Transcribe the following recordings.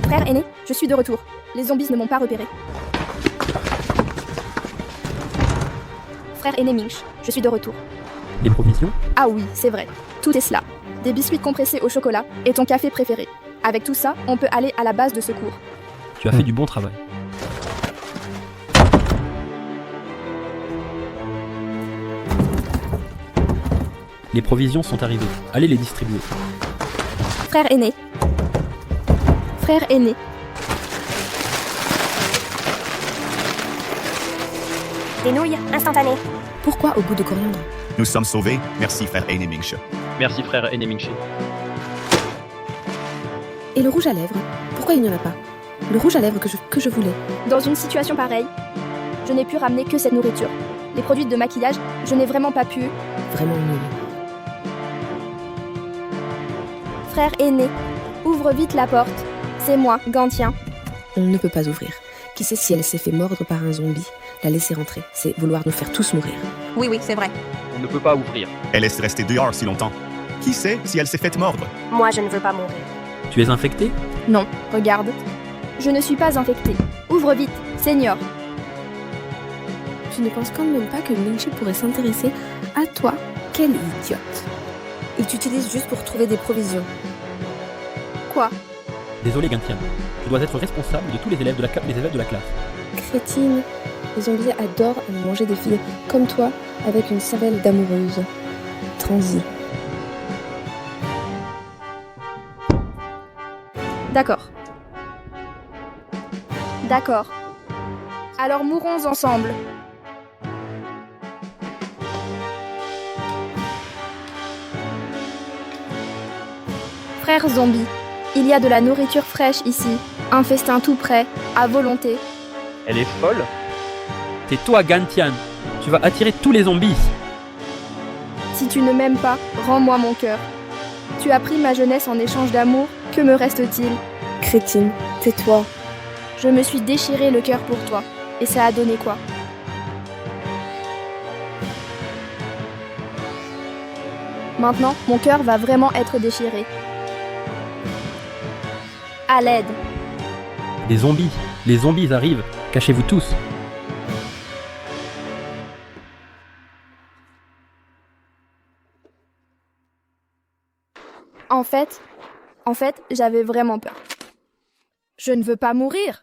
Frère aîné, je suis de retour. Les zombies ne m'ont pas repéré. Frère aîné Minch, je suis de retour. Les provisions? Ah oui, c'est vrai. Tout est cela. Des biscuits compressés au chocolat et ton café préféré. Avec tout ça, on peut aller à la base de secours. Tu as fait du bon travail. Les provisions sont arrivées. Allez les distribuer. Frère aîné. Frère aîné. Des nouilles instantanées. Pourquoi au goût de coriandre? Nous sommes sauvés, merci frère Aîné Minch. Merci frère Enemingshi. Et le rouge à lèvres? Pourquoi il n'y en a pas? Le rouge à lèvres que je voulais. Dans une situation pareille, je n'ai pu ramener que cette nourriture. Les produits de maquillage, je n'ai vraiment pas pu. Vraiment nul. Frère aîné, ouvre vite la porte. C'est moi, Gantien. On ne peut pas ouvrir. Qui sait si elle s'est fait mordre par un zombie? La laisser rentrer, c'est vouloir nous faire tous mourir. Oui, c'est vrai. On ne peut pas ouvrir. Elle est restée dehors si longtemps. Qui sait si elle s'est faite mordre? Moi, je ne veux pas mourir. Tu es infecté? Non, regarde. Je ne suis pas infectée. Ouvre vite, Seigneur. Tu ne penses quand même pas que Minchi pourrait s'intéresser à toi? Quelle idiote. Il t'utilise juste pour trouver des provisions. Quoi? Désolé Gantien. Tu dois être responsable de tous les élèves de la classe. Crétine. Les zombies adorent manger des filles comme toi avec une cervelle d'amoureuse. Transi. D'accord. D'accord. Alors mourons ensemble. Frère zombie, il y a de la nourriture fraîche ici. Un festin tout prêt, à volonté. Elle est folle? Tais-toi Gantien. Tu vas attirer tous les zombies. Si tu ne m'aimes pas, rends-moi mon cœur. Tu as pris ma jeunesse en échange d'amour, que me reste-t-il? Crétine, tais-toi. Je me suis déchiré le cœur pour toi. Et ça a donné quoi? Maintenant, mon cœur va vraiment être déchiré. À l'aide. Les zombies arrivent. Cachez-vous tous. En fait, j'avais vraiment peur. Je ne veux pas mourir.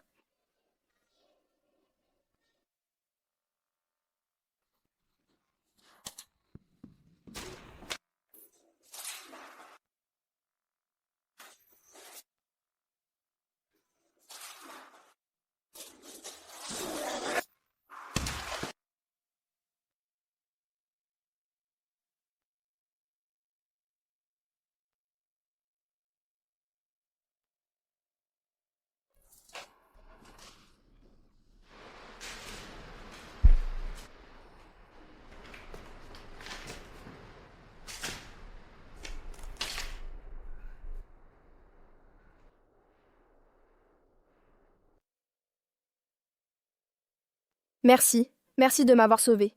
Merci de m'avoir sauvé.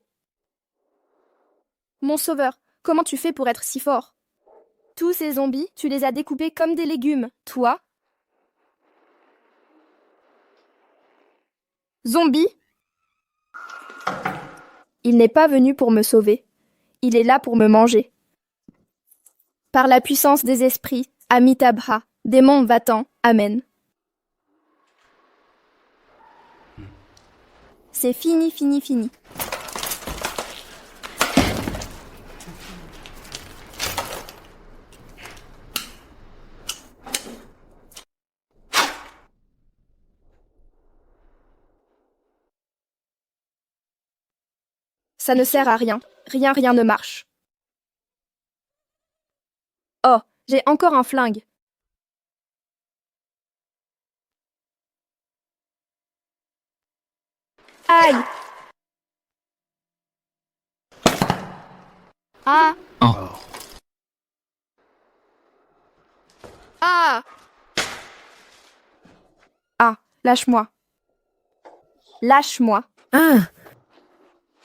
Mon sauveur, comment tu fais pour être si fort? Tous ces zombies, tu les as découpés comme des légumes, toi? Zombie? Il n'est pas venu pour me sauver. Il est là pour me manger. Par la puissance des esprits, Amitabha, démon va-t'en, Amen. C'est fini. Ça ne sert à rien. Rien ne marche. Oh, j'ai encore un flingue. Aïe! Ah! Oh. Ah! Ah, lâche-moi. Lâche-moi. Ah!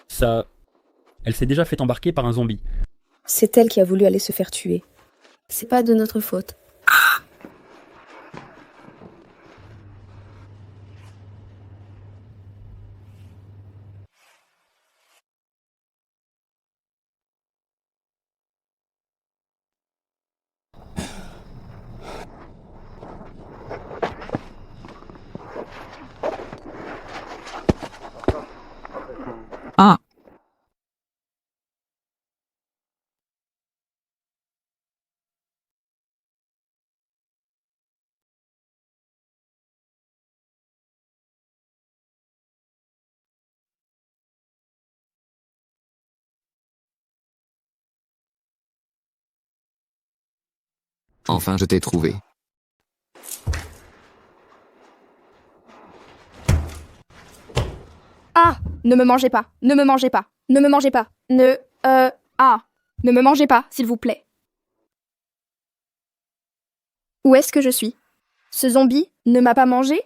Ça... Elle s'est déjà fait embarquer par un zombie. C'est elle qui a voulu aller se faire tuer. C'est pas de notre faute. Enfin, je t'ai trouvé. Ah! Ne me mangez pas! Ne me mangez pas! Ne me mangez pas! Ah! Ne me mangez pas, s'il vous plaît. Où est-ce que je suis? Ce zombie ne m'a pas mangé?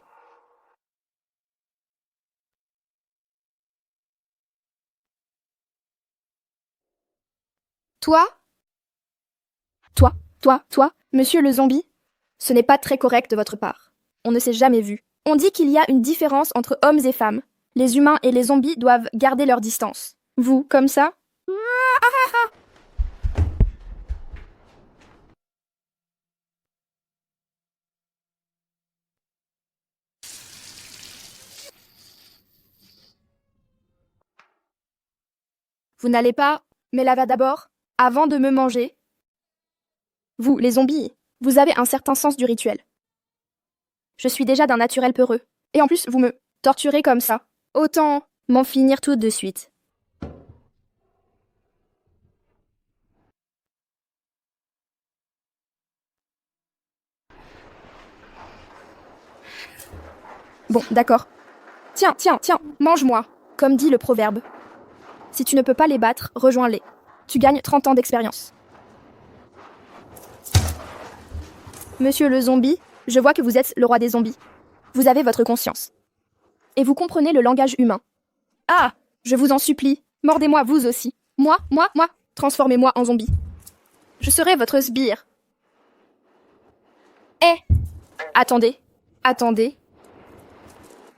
Toi? Toi, monsieur le zombie? Ce n'est pas très correct de votre part. On ne s'est jamais vu. On dit qu'il y a une différence entre hommes et femmes. Les humains et les zombies doivent garder leur distance. Vous, comme ça? Vous n'allez pas me laver d'abord, avant de me manger? Vous, les zombies, vous avez un certain sens du rituel. Je suis déjà d'un naturel peureux. Et en plus, vous me torturez comme ça. Autant m'en finir tout de suite. Bon, d'accord. Tiens, mange-moi, comme dit le proverbe. Si tu ne peux pas les battre, rejoins-les. Tu gagnes 30 ans d'expérience. Monsieur le zombie, je vois que vous êtes le roi des zombies. Vous avez votre conscience. Et vous comprenez le langage humain. Ah, je vous en supplie, mordez-moi vous aussi. Moi, transformez-moi en zombie. Je serai votre sbire. Attendez.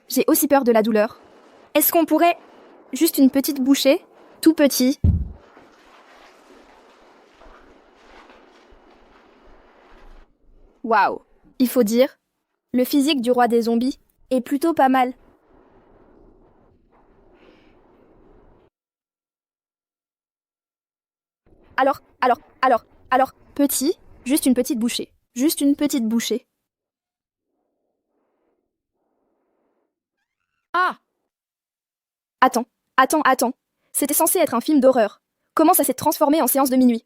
J'ai aussi peur de la douleur. Est-ce qu'on pourrait... Juste une petite bouchée, tout petit. Waouh, il faut dire, le physique du roi des zombies est plutôt pas mal. Alors, petit, juste une petite bouchée. Juste une petite bouchée. Ah! Attends. C'était censé être un film d'horreur. Comment ça s'est transformé en séance de minuit?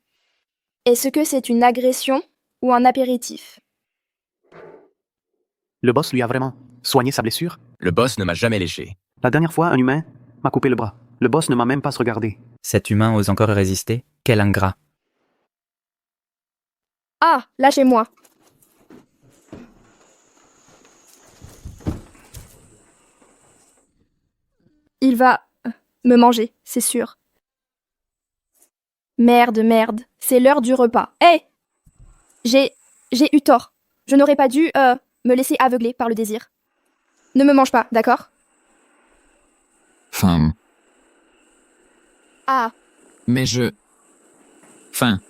Est-ce que c'est une agression ou un apéritif? Le boss lui a vraiment soigné sa blessure? Le boss ne m'a jamais léché. La dernière fois, un humain m'a coupé le bras. Le boss ne m'a même pas regardé. Cet humain ose encore résister? Quel ingrat. Ah, lâchez-moi. Il va me manger, c'est sûr. Merde, c'est l'heure du repas. Hé! J'ai eu tort. Je n'aurais pas dû, me laisser aveugler par le désir. Ne me mange pas, d'accord? Faim. Ah, Mais je... Faim.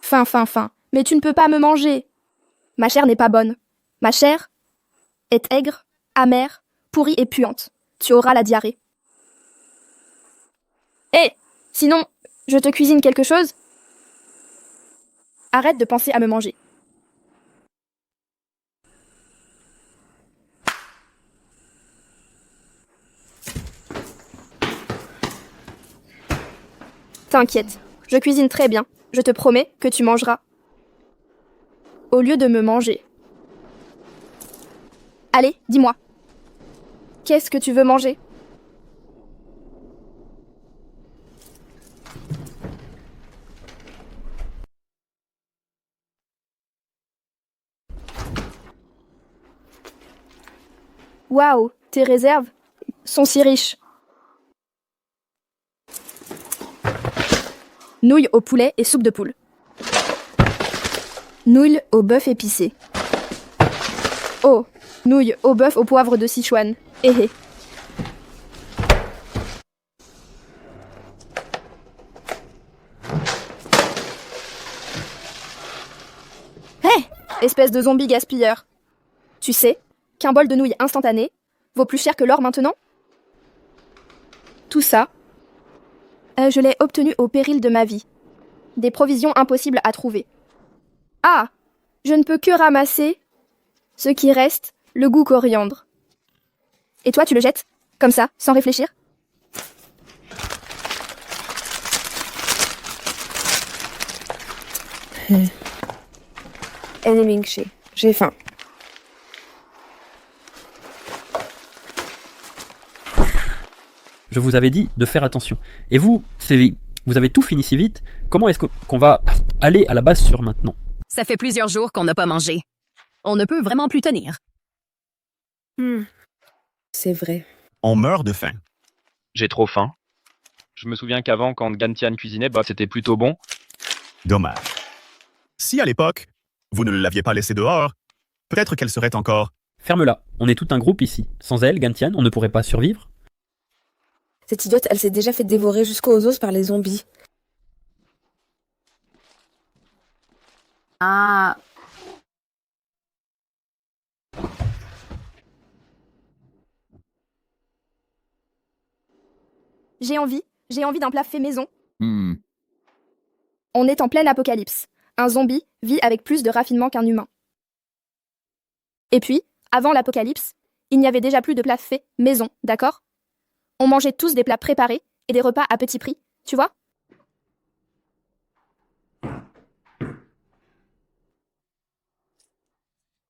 faim. Mais tu ne peux pas me manger. Ma chair n'est pas bonne. Ma chair est aigre, amère, pourrie et puante. Tu auras la diarrhée. Sinon, je te cuisine quelque chose? Arrête de penser à me manger. T'inquiète, je cuisine très bien. Je te promets que tu mangeras. Au lieu de me manger. Allez, dis-moi. Qu'est-ce que tu veux manger? Waouh, tes réserves sont si riches. Nouilles au poulet et soupe de poule. Nouilles au bœuf épicé. Oh, nouilles au bœuf au poivre de Sichuan. Hé. Espèce de zombie gaspilleur. Tu sais qu'un bol de nouilles instantanées vaut plus cher que l'or maintenant? Tout ça, je l'ai obtenu au péril de ma vie. Des provisions impossibles à trouver. Ah, je ne peux que ramasser ce qui reste, le goût coriandre. Et toi, tu le jettes, comme ça, sans réfléchir? Mingshi, j'ai faim. Je vous avais dit de faire attention. Et vous, vous avez tout fini si vite. Comment est-ce qu'on va aller à la base sûre maintenant? Ça fait plusieurs jours qu'on n'a pas mangé. On ne peut vraiment plus tenir. C'est vrai. On meurt de faim. J'ai trop faim. Je me souviens qu'avant, quand Gantian cuisinait, c'était plutôt bon. Dommage. Si à l'époque, vous ne l'aviez pas laissée dehors, peut-être qu'elle serait encore... Ferme-la. On est tout un groupe ici. Sans elle, Gantian, on ne pourrait pas survivre. Cette idiote, elle s'est déjà fait dévorer jusqu'aux os par les zombies. Ah. J'ai envie d'un plat fait maison. Hmm. On est en pleine apocalypse. Un zombie vit avec plus de raffinement qu'un humain. Et puis, avant l'apocalypse, il n'y avait déjà plus de plats faits maison, d'accord? On mangeait tous des plats préparés et des repas à petit prix, tu vois?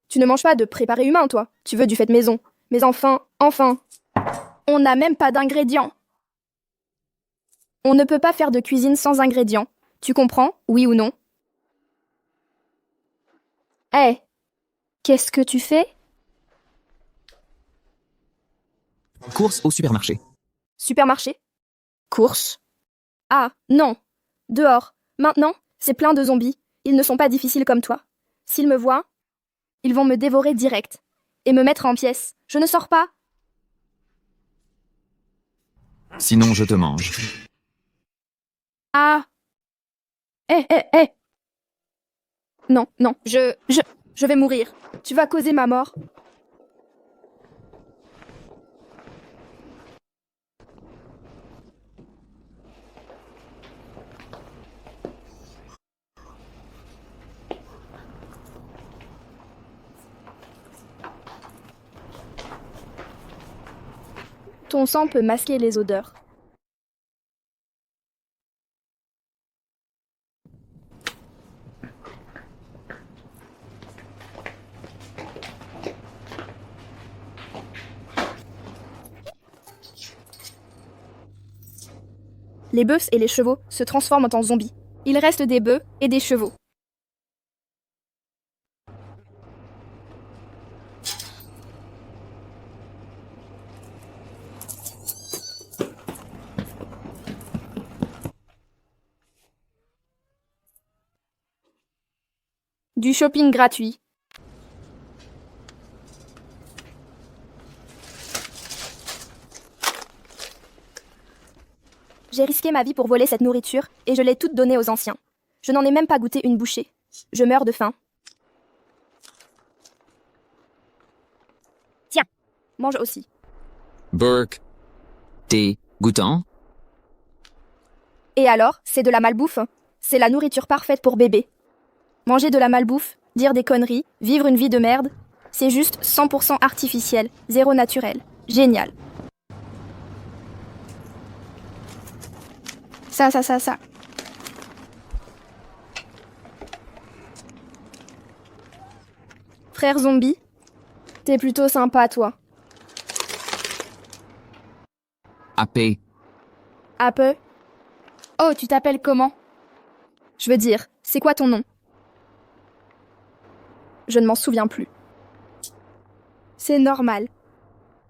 Tu ne manges pas de préparé humain, toi. Tu veux du fait maison. Mais enfin, on n'a même pas d'ingrédients. On ne peut pas faire de cuisine sans ingrédients. Tu comprends, oui ou non? Hé, qu'est-ce que tu fais? Course au supermarché. Supermarché? Course? Ah, non. Dehors. Maintenant, c'est plein de zombies. Ils ne sont pas difficiles comme toi. S'ils me voient, ils vont me dévorer direct. Et me mettre en pièces. Je ne sors pas. Sinon, je te mange. Ah. Hé. Non, je vais mourir. Tu vas causer ma mort. Ton sang peut masquer les odeurs. Les bœufs et les chevaux se transforment en zombies. Il reste des bœufs et des chevaux. Du shopping gratuit. J'ai risqué ma vie pour voler cette nourriture et je l'ai toute donnée aux anciens. Je n'en ai même pas goûté une bouchée. Je meurs de faim. Tiens, mange aussi. Burke. T'es goûtant? Et alors, c'est de la malbouffe? C'est la nourriture parfaite pour bébé. Manger de la malbouffe, dire des conneries, vivre une vie de merde, c'est juste 100% artificiel, zéro naturel. Génial. Ça. Frère zombie, t'es plutôt sympa, toi. AP. Ape? Oh, tu t'appelles comment? Je veux dire, c'est quoi ton nom? Je ne m'en souviens plus. C'est normal.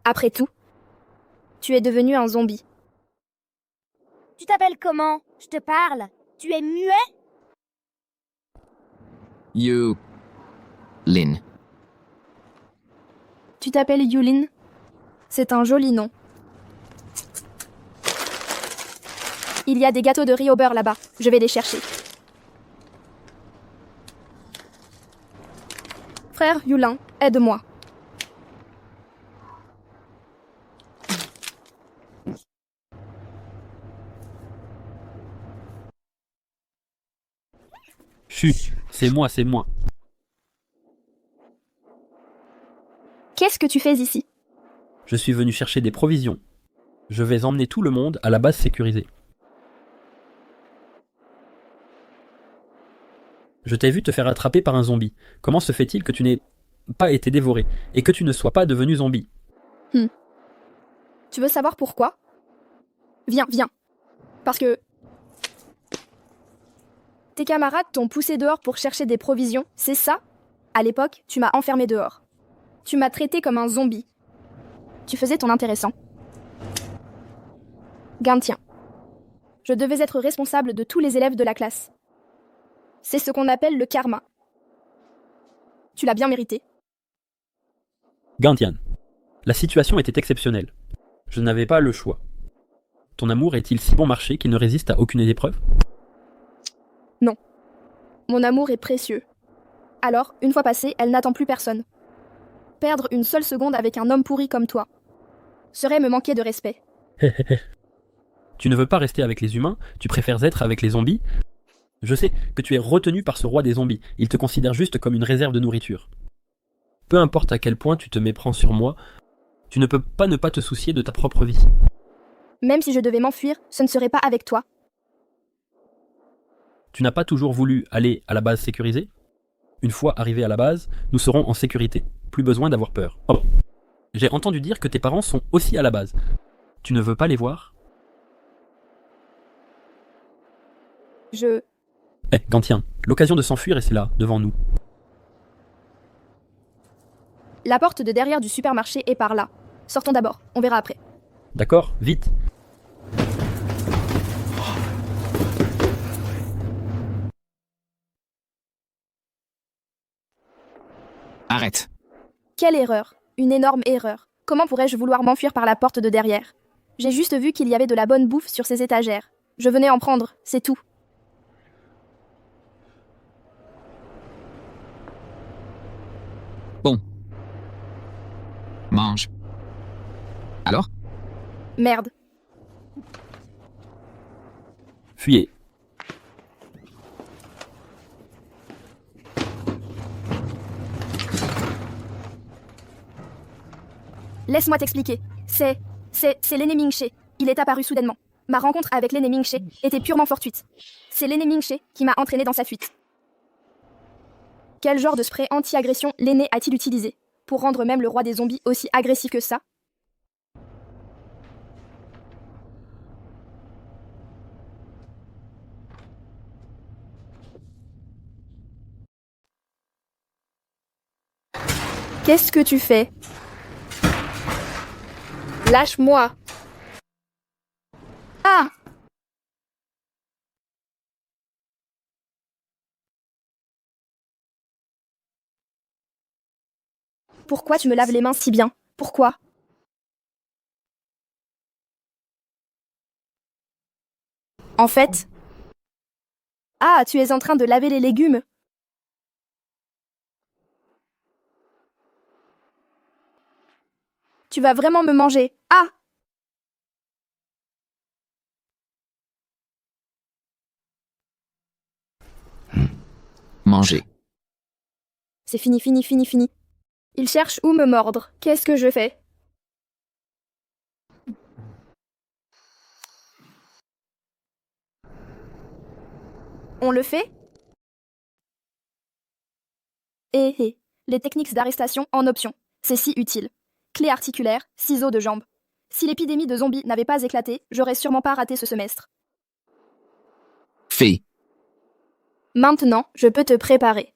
Après tout, tu es devenu un zombie. Tu t'appelles comment? Je te parle. Tu es muet? You. Lynn. Tu t'appelles Yulin? C'est un joli nom. Il y a des gâteaux de riz au beurre là-bas. Je vais les chercher. Frère Yulin, aide-moi. Chut, c'est moi. Qu'est-ce que tu fais ici? Je suis venu chercher des provisions. Je vais emmener tout le monde à la base sécurisée. Je t'ai vu te faire attraper par un zombie. Comment se fait-il que tu n'aies pas été dévoré et que tu ne sois pas devenu zombie? Tu veux savoir pourquoi? Viens, viens. Parce que... Tes camarades t'ont poussé dehors pour chercher des provisions, c'est ça? À l'époque, tu m'as enfermé dehors. Tu m'as traité comme un zombie. Tu faisais ton intéressant. Gantien. Je devais être responsable de tous les élèves de la classe. C'est ce qu'on appelle le karma. Tu l'as bien mérité. Gantien, la situation était exceptionnelle. Je n'avais pas le choix. Ton amour est-il si bon marché qu'il ne résiste à aucune épreuve? Non. Mon amour est précieux. Alors, une fois passé, elle n'attend plus personne. Perdre une seule seconde avec un homme pourri comme toi serait me manquer de respect. Tu ne veux pas rester avec les humains, tu préfères être avec les zombies? Je sais que tu es retenu par ce roi des zombies, il te considère juste comme une réserve de nourriture. Peu importe à quel point tu te méprends sur moi, tu ne peux pas ne pas te soucier de ta propre vie. Même si je devais m'enfuir, ce ne serait pas avec toi. Tu n'as pas toujours voulu aller à la base sécurisée? Une fois arrivé à la base, nous serons en sécurité. Plus besoin d'avoir peur. Oh. J'ai entendu dire que tes parents sont aussi à la base. Tu ne veux pas les voir? Gantien, l'occasion de s'enfuir et c'est là, devant nous. La porte de derrière du supermarché est par là. Sortons d'abord, on verra après. D'accord, vite. Arrête. Quelle erreur! Une énorme erreur. Comment pourrais-je vouloir m'enfuir par la porte de derrière? J'ai juste vu qu'il y avait de la bonne bouffe sur ces étagères. Je venais en prendre, c'est tout. Bon. Mange. Alors? Merde. Fuyez. Laisse-moi t'expliquer. C'est l'aîné Mingché. Il est apparu soudainement. Ma rencontre avec l'aîné Mingché était purement fortuite. C'est l'aîné Mingché qui m'a entraîné dans sa fuite. Quel genre de spray anti-agression l'aîné a-t-il utilisé pour rendre même le roi des zombies aussi agressif que ça? Qu'est-ce que tu fais? Lâche-moi! Ah! Pourquoi tu me laves les mains si bien? Pourquoi? En fait... Ah, tu es en train de laver les légumes? Tu vas vraiment me manger? Ah! Manger. C'est fini, fini, fini, fini. Il cherche où me mordre. Qu'est-ce que je fais? On le fait? Les techniques d'arrestation en option. C'est si utile. Clé articulaire, ciseaux de jambes. Si l'épidémie de zombies n'avait pas éclaté, j'aurais sûrement pas raté ce semestre. Fait. Maintenant, je peux te préparer.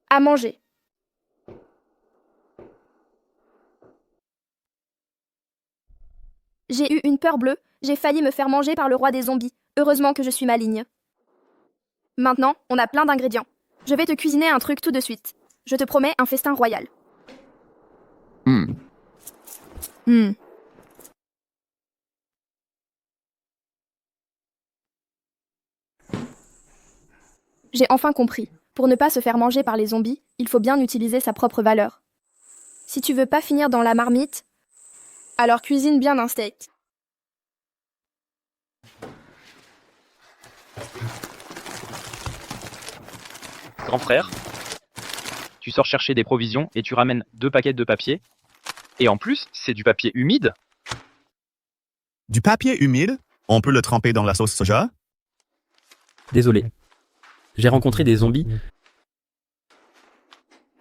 À manger. J'ai eu une peur bleue, j'ai failli me faire manger par le roi des zombies. Heureusement que je suis maligne. Maintenant, on a plein d'ingrédients. Je vais te cuisiner un truc tout de suite. Je te promets un festin royal. J'ai enfin compris. Pour ne pas se faire manger par les zombies, il faut bien utiliser sa propre valeur. Si tu veux pas finir dans la marmite, alors cuisine bien un steak. Grand frère, tu sors chercher des provisions et tu ramènes 2 paquets de papier. Et en plus, c'est du papier humide. Du papier humide? On peut le tremper dans la sauce soja? Désolé. J'ai rencontré des zombies.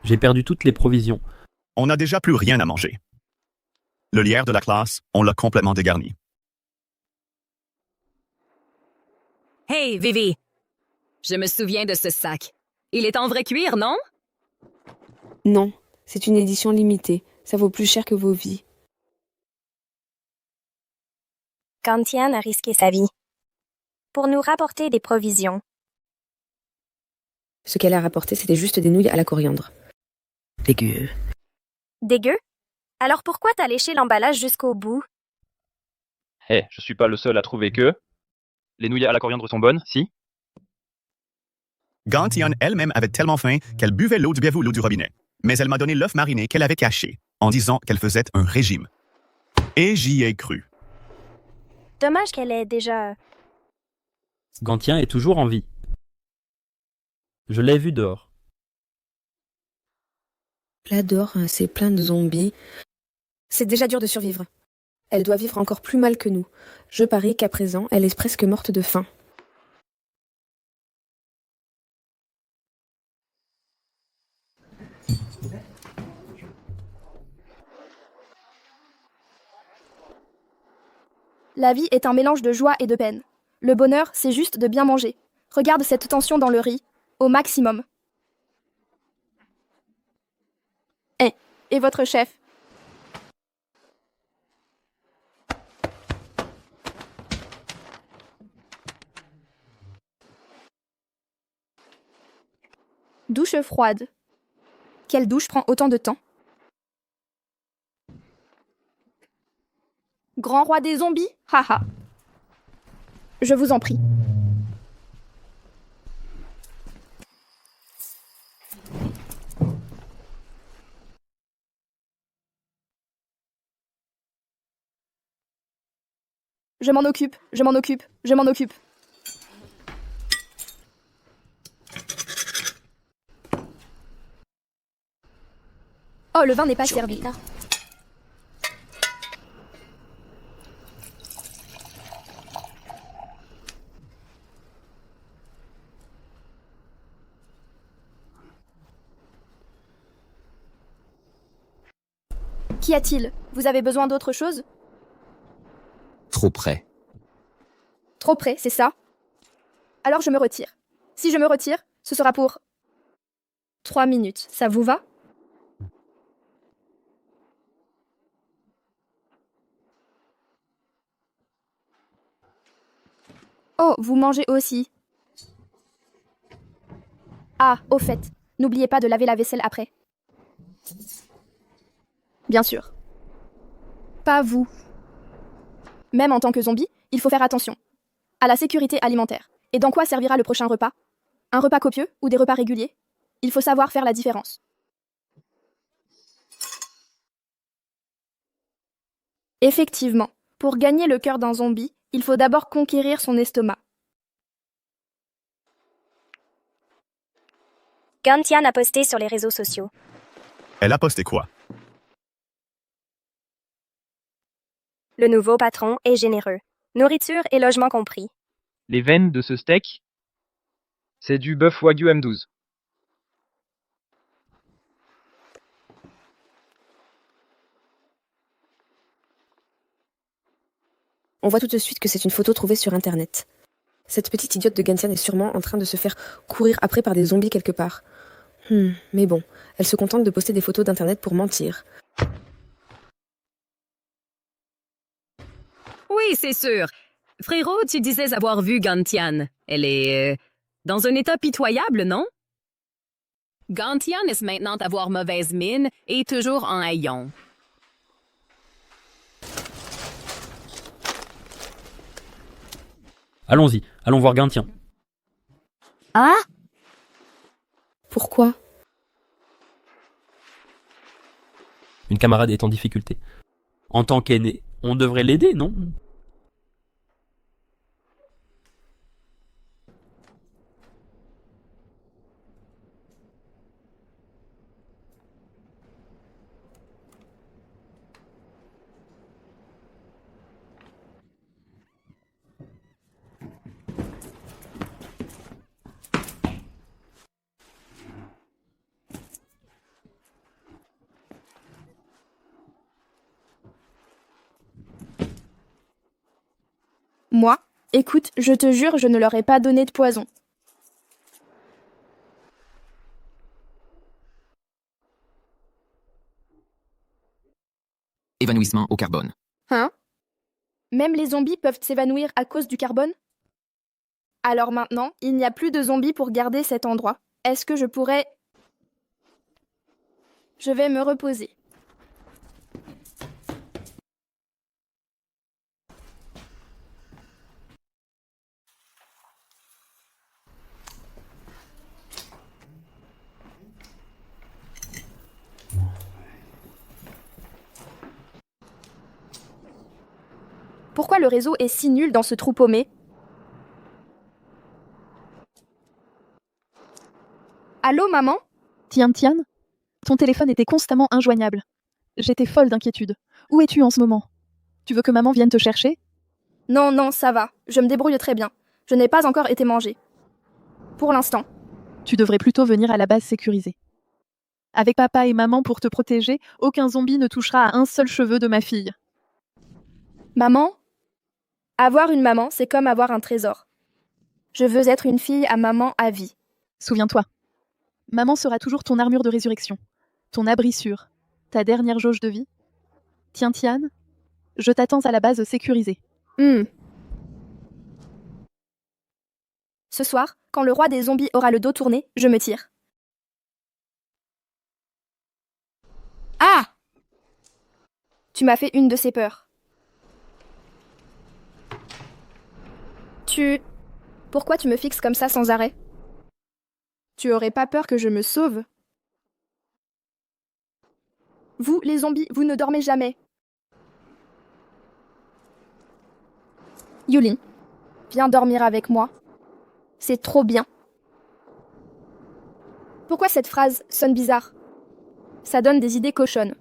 J'ai perdu toutes les provisions. On n'a déjà plus rien à manger. Le lierre de la classe, on l'a complètement dégarni. Hey, Vivi! Je me souviens de ce sac. Il est en vrai cuir, non? Non, c'est une édition limitée. Ça vaut plus cher que vos vies. Gantian a risqué sa vie pour nous rapporter des provisions. Ce qu'elle a rapporté, c'était juste des nouilles à la coriandre. Dégueu. Dégueu? Alors pourquoi t'as léché l'emballage jusqu'au bout? Je suis pas le seul à trouver que... Les nouilles à la coriandre sont bonnes, si? Gantian elle-même avait tellement faim qu'elle buvait l'eau du biavou, l'eau du robinet. Mais elle m'a donné l'œuf mariné qu'elle avait caché, en disant qu'elle faisait un régime. Et j'y ai cru. Dommage qu'elle ait déjà... Gantien est toujours en vie. Je l'ai vu dehors. Là dehors, c'est plein de zombies. C'est déjà dur de survivre. Elle doit vivre encore plus mal que nous. Je parie qu'à présent, elle est presque morte de faim. La vie est un mélange de joie et de peine. Le bonheur, c'est juste de bien manger. Regarde cette tension dans le riz, au maximum. Et votre chef? Douche froide. Quelle douche prend autant de temps? Grand roi des zombies? Haha. Je vous en prie. Je m'en occupe, je m'en occupe, je m'en occupe. Oh, le vin n'est pas servi. Qu'y a-t-il? Vous avez besoin d'autre chose? Trop près. Trop près, c'est ça? Alors je me retire. Si je me retire, ce sera pour 3 minutes. Ça vous va? Oh, vous mangez aussi. Ah, au fait, n'oubliez pas de laver la vaisselle après. Bien sûr. Pas vous. Même en tant que zombie, il faut faire attention à la sécurité alimentaire. Et dans quoi servira le prochain repas? Un repas copieux ou des repas réguliers? Il faut savoir faire la différence. Effectivement, pour gagner le cœur d'un zombie, il faut d'abord conquérir son estomac. Gantian a posté sur les réseaux sociaux. Elle a posté quoi? Le nouveau patron est généreux. Nourriture et logement compris. Les veines de ce steak, c'est du bœuf Wagyu M12. On voit tout de suite que c'est une photo trouvée sur Internet. Cette petite idiote de Gantian est sûrement en train de se faire courir après par des zombies quelque part. Mais bon, elle se contente de poster des photos d'Internet pour mentir. Oui, c'est sûr. Frérot, tu disais avoir vu Gantian. Elle est dans un état pitoyable, non? Gantian est maintenant avoir mauvaise mine et toujours en haillons. Allons-y, allons voir Gantien. Ah? Pourquoi? Une camarade est en difficulté. En tant qu'aîné, on devrait l'aider, non? Moi? Écoute, je te jure, je ne leur ai pas donné de poison. Évanouissement au carbone. Hein? Même les zombies peuvent s'évanouir à cause du carbone? Alors maintenant, il n'y a plus de zombies pour garder cet endroit. Est-ce que je pourrais... Je vais me reposer. Pourquoi le réseau est si nul dans ce trou paumé? Allô, maman? Tian, ton téléphone était constamment injoignable. J'étais folle d'inquiétude. Où es-tu en ce moment? Tu veux que maman vienne te chercher? Non, non, ça va. Je me débrouille très bien. Je n'ai pas encore été mangée. Pour l'instant. Tu devrais plutôt venir à la base sécurisée. Avec papa et maman pour te protéger, aucun zombie ne touchera à un seul cheveu de ma fille. Maman? Avoir une maman, c'est comme avoir un trésor. Je veux être une fille à maman à vie. Souviens-toi. Maman sera toujours ton armure de résurrection, ton abri sûr, ta dernière jauge de vie. Tian, je t'attends à la base sécurisée. Ce soir, quand le roi des zombies aura le dos tourné, je me tire. Ah! Tu m'as fait une de ces peurs. Pourquoi tu me fixes comme ça sans arrêt? Tu aurais pas peur que je me sauve? Vous, les zombies, vous ne dormez jamais. Yulin, viens dormir avec moi. C'est trop bien. Pourquoi cette phrase sonne bizarre? Ça donne des idées cochonnes.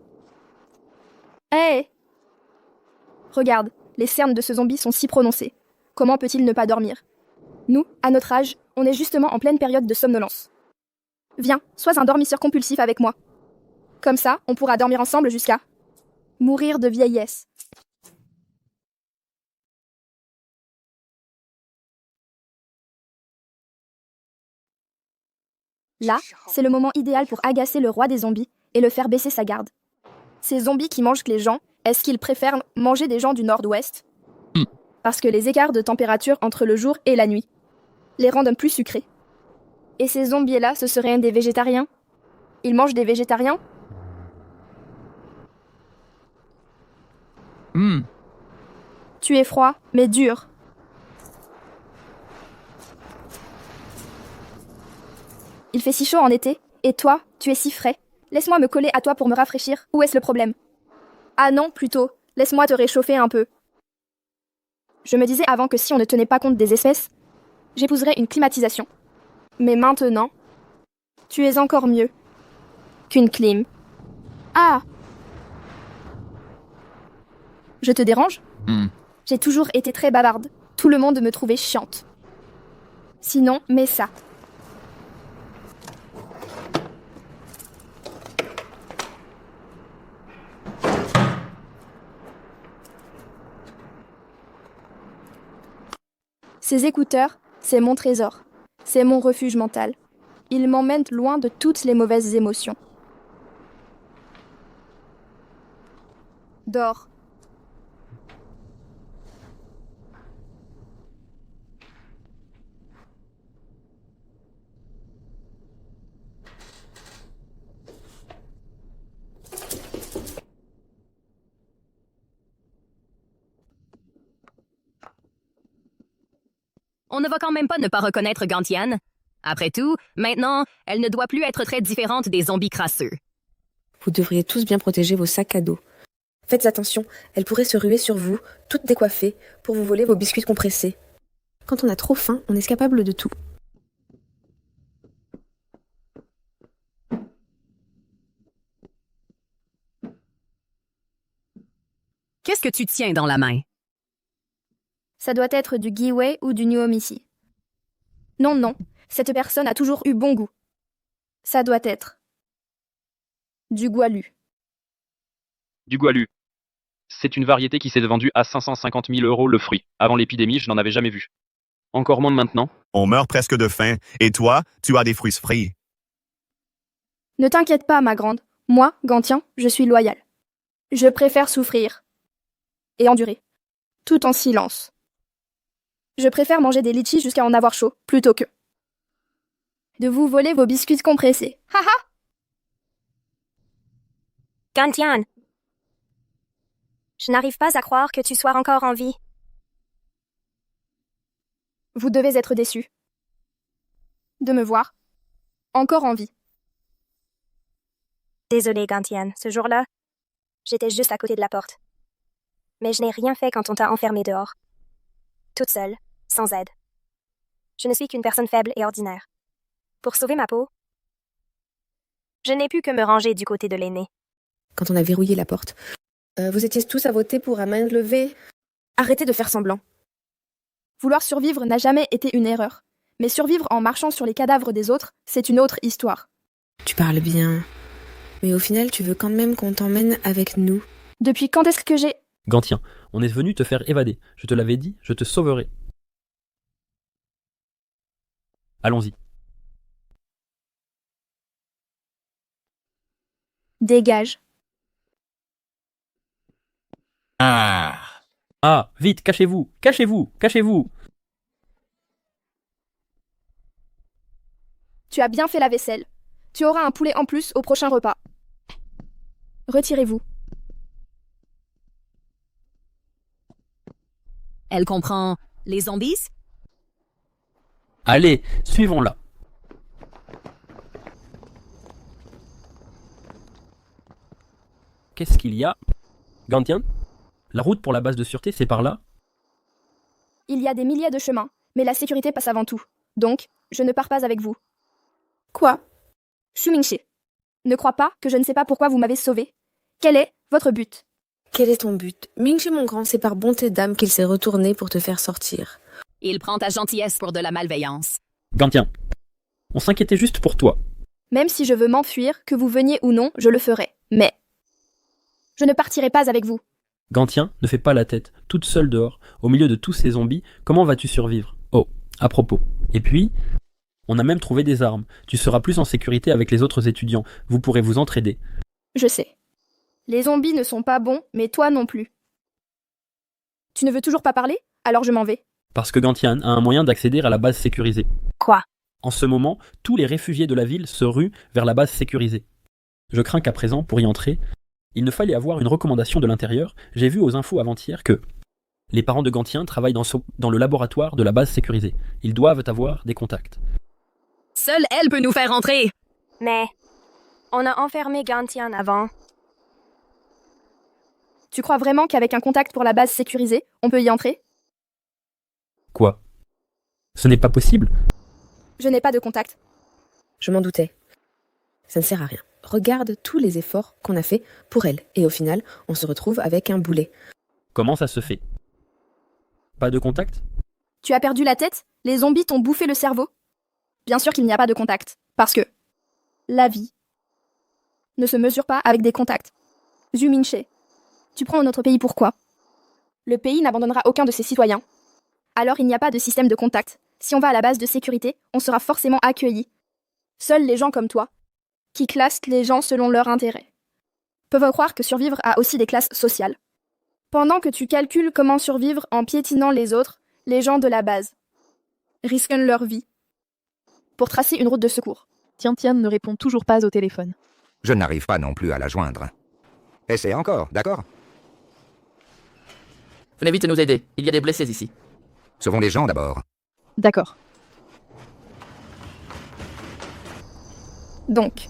Hé! Regarde, les cernes de ce zombie sont si prononcées. Comment peut-il ne pas dormir? Nous, à notre âge, on est justement en pleine période de somnolence. Viens, sois un dormisseur compulsif avec moi. Comme ça, on pourra dormir ensemble jusqu'à... mourir de vieillesse. Là, c'est le moment idéal pour agacer le roi des zombies et le faire baisser sa garde. Ces zombies qui mangent les gens, est-ce qu'ils préfèrent manger des gens du nord-ouest? Parce que les écarts de température entre le jour et la nuit les rendent plus sucrés. Et ces zombies-là, ce seraient des végétariens? Ils mangent des végétariens? Tu es froid, mais dur. Il fait si chaud en été, et toi, tu es si frais. Laisse-moi me coller à toi pour me rafraîchir. Où est-ce le problème? Ah non, plutôt, laisse-moi te réchauffer un peu. Je me disais avant que si on ne tenait pas compte des espèces, j'épouserais une climatisation. Mais maintenant, tu es encore mieux qu'une clim. Ah! Je te dérange? J'ai toujours été très bavarde. Tout le monde me trouvait chiante. Sinon, mets ça. Ces écouteurs, c'est mon trésor. C'est mon refuge mental. Ils m'emmènent loin de toutes les mauvaises émotions. Dors. On ne va quand même pas ne pas reconnaître Gantian. Après tout, maintenant, elle ne doit plus être très différente des zombies crasseux. Vous devriez tous bien protéger vos sacs à dos. Faites attention, elle pourrait se ruer sur vous, toute décoiffée, pour vous voler vos biscuits compressés. Quand on a trop faim, on est capable de tout. Qu'est-ce que tu tiens dans la main? Ça doit être du Giwei ou du Nuomishi. Non, non, cette personne a toujours eu bon goût. Ça doit être du Gualu. Du Gualu. C'est une variété qui s'est vendue à 550 000 € le fruit. Avant l'épidémie, je n'en avais jamais vu. Encore moins de maintenant. On meurt presque de faim. Et toi, tu as des fruits frits. Ne t'inquiète pas, ma grande. Moi, Gantien, je suis loyal. Je préfère souffrir. Et endurer. Tout en silence. Je préfère manger des litchis jusqu'à en avoir chaud, plutôt que de vous voler vos biscuits compressés. Haha! Gantian, je n'arrive pas à croire que tu sois encore en vie. Vous devez être déçus. De me voir. Encore en vie. Désolée, Gantian, ce jour-là, j'étais juste à côté de la porte. Mais je n'ai rien fait quand on t'a enfermée dehors. Toute seule, sans aide. Je ne suis qu'une personne faible et ordinaire. Pour sauver ma peau, je n'ai pu que me ranger du côté de l'aîné. Quand on a verrouillé la porte, vous étiez tous à voter pour à main levée. Arrêtez de faire semblant. Vouloir survivre n'a jamais été une erreur. Mais survivre en marchant sur les cadavres des autres, c'est une autre histoire. Tu parles bien. Mais au final, tu veux quand même qu'on t'emmène avec nous. Depuis quand est-ce que j'ai... Gantien, on est venu te faire évader. Je te l'avais dit, je te sauverai. Allons-y. Dégage. Ah, vite, cachez-vous, cachez-vous, cachez-vous. Tu as bien fait la vaisselle. Tu auras un poulet en plus au prochain repas. Retirez-vous. Elle comprend les zombies? Allez, suivons-la. Qu'est-ce qu'il y a? Gantien? La route pour la base de sûreté, c'est par là? Il y a des milliers de chemins, mais la sécurité passe avant tout. Donc, je ne pars pas avec vous. Quoi? Shumingshi, ne crois pas que je ne sais pas pourquoi vous m'avez sauvé. Quel est votre but? Quel est ton but? Mingshi mon grand, c'est par bonté d'âme qu'il s'est retourné pour te faire sortir. Il prend ta gentillesse pour de la malveillance. Gantien, on s'inquiétait juste pour toi. Même si je veux m'enfuir, que vous veniez ou non, je le ferai. Mais je ne partirai pas avec vous. Gantien, ne fais pas la tête, toute seule dehors, au milieu de tous ces zombies, comment vas-tu survivre? Oh, à propos. Et puis, on a même trouvé des armes. Tu seras plus en sécurité avec les autres étudiants. Vous pourrez vous entraider. Je sais. Les zombies ne sont pas bons, mais toi non plus. Tu ne veux toujours pas parler? Alors je m'en vais. Parce que Gantien a un moyen d'accéder à la base sécurisée. Quoi? En ce moment, tous les réfugiés de la ville se ruent vers la base sécurisée. Je crains qu'à présent, pour y entrer, il ne fallait avoir une recommandation de l'intérieur. J'ai vu aux infos avant-hier que les parents de Gantien travaillent dans le laboratoire de la base sécurisée. Ils doivent avoir des contacts. Seule elle peut nous faire entrer. Mais on a enfermé Gantian avant. Tu crois vraiment qu'avec un contact pour la base sécurisée, on peut y entrer? Quoi? Ce n'est pas possible? Je n'ai pas de contact. Je m'en doutais. Ça ne sert à rien. Regarde tous les efforts qu'on a fait pour elle. Et au final, on se retrouve avec un boulet. Comment ça se fait? Pas de contact? Tu as perdu la tête? Les zombies t'ont bouffé le cerveau? Bien sûr qu'il n'y a pas de contact. Parce que la vie ne se mesure pas avec des contacts. Juminche, tu prends notre pays pourquoi? Le pays n'abandonnera aucun de ses citoyens. Alors il n'y a pas de système de contact. Si on va à la base de sécurité, on sera forcément accueillis. Seuls les gens comme toi, qui classent les gens selon leur intérêt, peuvent croire que survivre a aussi des classes sociales. Pendant que tu calcules comment survivre en piétinant les autres, les gens de la base risquent leur vie pour tracer une route de secours. Tian ne répond toujours pas au téléphone. Je n'arrive pas non plus à la joindre. Essaie encore, d'accord? Venez vite nous aider, il y a des blessés ici. Sauvons les gens d'abord. D'accord. Donc,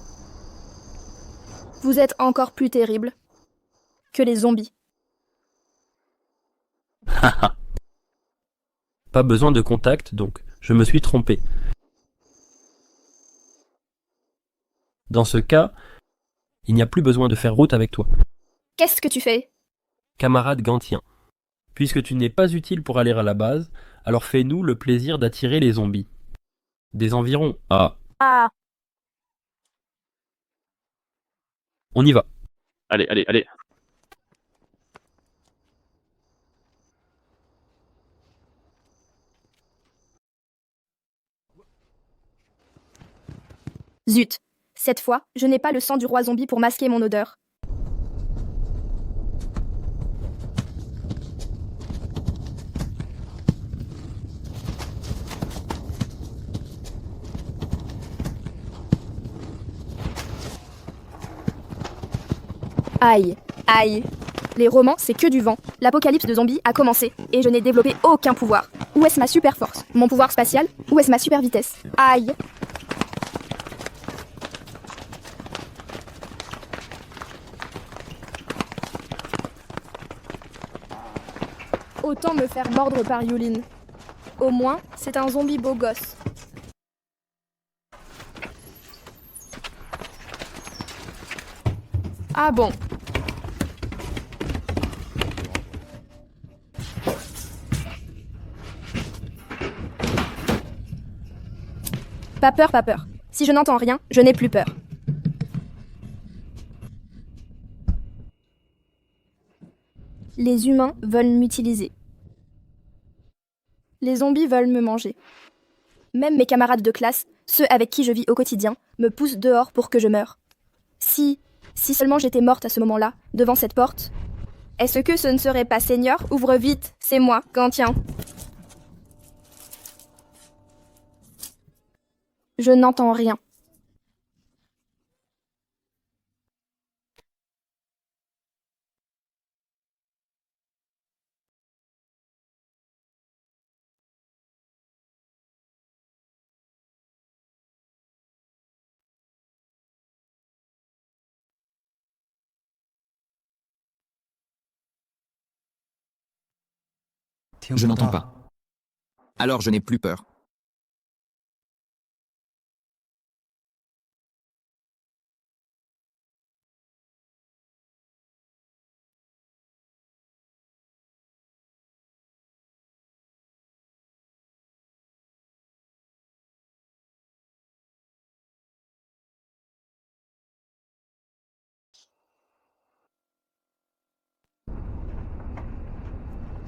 vous êtes encore plus terrible que les zombies. Pas besoin de contact, donc. Je me suis trompé. Dans ce cas, il n'y a plus besoin de faire route avec toi. Qu'est-ce que tu fais? Camarade Gantien, puisque tu n'es pas utile pour aller à la base, alors fais-nous le plaisir d'attirer les zombies. Des environs. Ah, Ah, on y va. Allez, allez, allez. Zut. Cette fois, je n'ai pas le sang du roi zombie pour masquer mon odeur. Aïe, aïe. Les romans, c'est que du vent. L'apocalypse de zombies a commencé, et je n'ai développé aucun pouvoir. Où est-ce ma super force? Mon pouvoir spatial? Où est-ce ma super vitesse? Aïe. Autant me faire mordre par Yulin. Au moins, c'est un zombie beau gosse. Ah bon. Pas peur, pas peur. Si je n'entends rien, je n'ai plus peur. Les humains veulent m'utiliser. Les zombies veulent me manger. Même mes camarades de classe, ceux avec qui je vis au quotidien, me poussent dehors pour que je meure. Si seulement j'étais morte à ce moment-là, devant cette porte. Est-ce que ce ne serait pas Seigneur? Ouvre vite, c'est moi, Gantien. Je n'entends rien. Je n'entends pas. Alors je n'ai plus peur.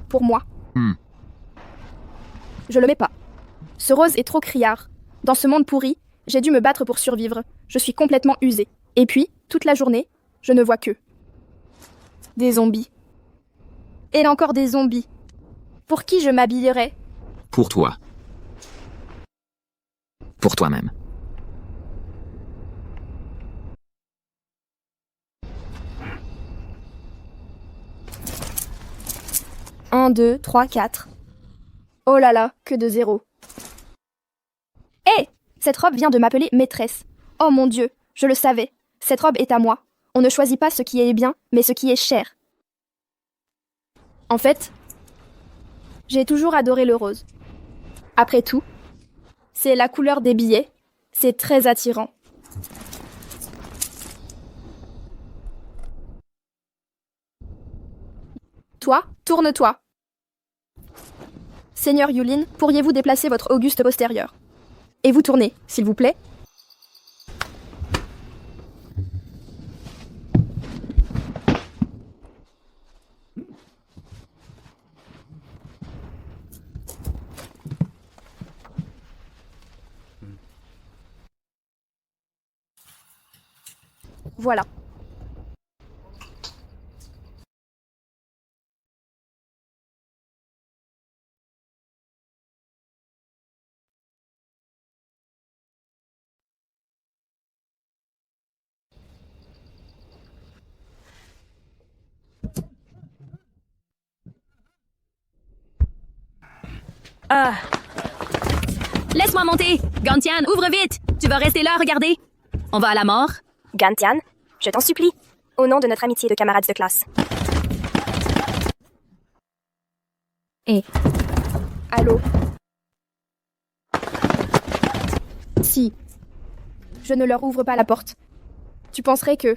Pour moi. Je le mets pas. Ce rose est trop criard. Dans ce monde pourri, j'ai dû me battre pour survivre. Je suis complètement usée. Et puis, toute la journée, je ne vois que des zombies. Et encore des zombies. Pour qui je m'habillerais? Pour toi. Pour toi-même. Un, 2, 3, 4. Oh là là, que de zéro. Hé! Cette robe vient de m'appeler maîtresse. Oh mon Dieu, je le savais. Cette robe est à moi. On ne choisit pas ce qui est bien, mais ce qui est cher. En fait, j'ai toujours adoré le rose. Après tout, c'est la couleur des billets. C'est très attirant. Toi, tourne-toi. Seigneur Yulin, pourriez-vous déplacer votre auguste postérieur? Et vous tournez, s'il vous plaît. Voilà. Ah. Laisse-moi monter! Gantyan, ouvre vite! Tu vas rester là, regarder? On va à la mort? Gantyan, je t'en supplie, au nom de notre amitié de camarades de classe. Et... Allô? Si je ne leur ouvre pas la porte, tu penserais que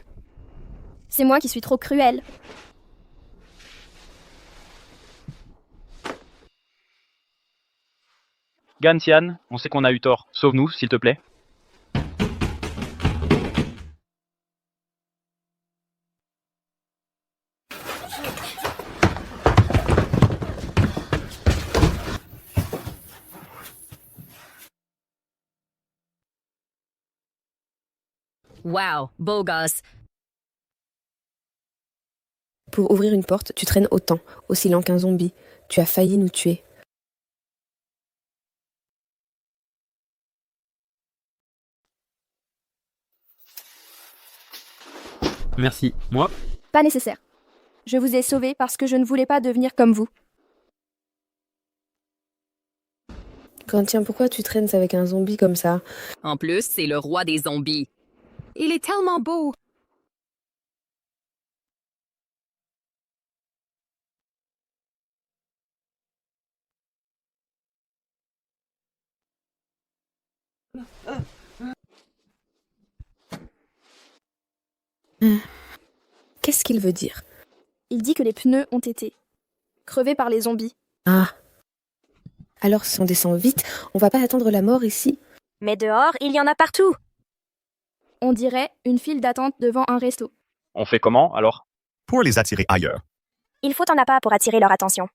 c'est moi qui suis trop cruelle. Gantyan, on sait qu'on a eu tort. Sauve-nous, s'il te plaît. Wow, beau gosse. Pour ouvrir une porte, tu traînes autant, aussi lent qu'un zombie. Tu as failli nous tuer. Merci. Moi, Pas nécessaire. Je vous ai sauvé parce que je ne voulais pas devenir comme vous. Gantien, pourquoi tu traînes avec un zombie comme ça? En plus, c'est le roi des zombies. Il est tellement beau. Qu'est-ce qu'il veut dire? Il dit que les pneus ont été crevés par les zombies. Ah. Alors si on descend vite, on va pas attendre la mort ici? Mais dehors, il y en a partout. On dirait une file d'attente devant un resto. On fait comment, alors? Pour les attirer ailleurs. Il faut un appât pour attirer leur attention.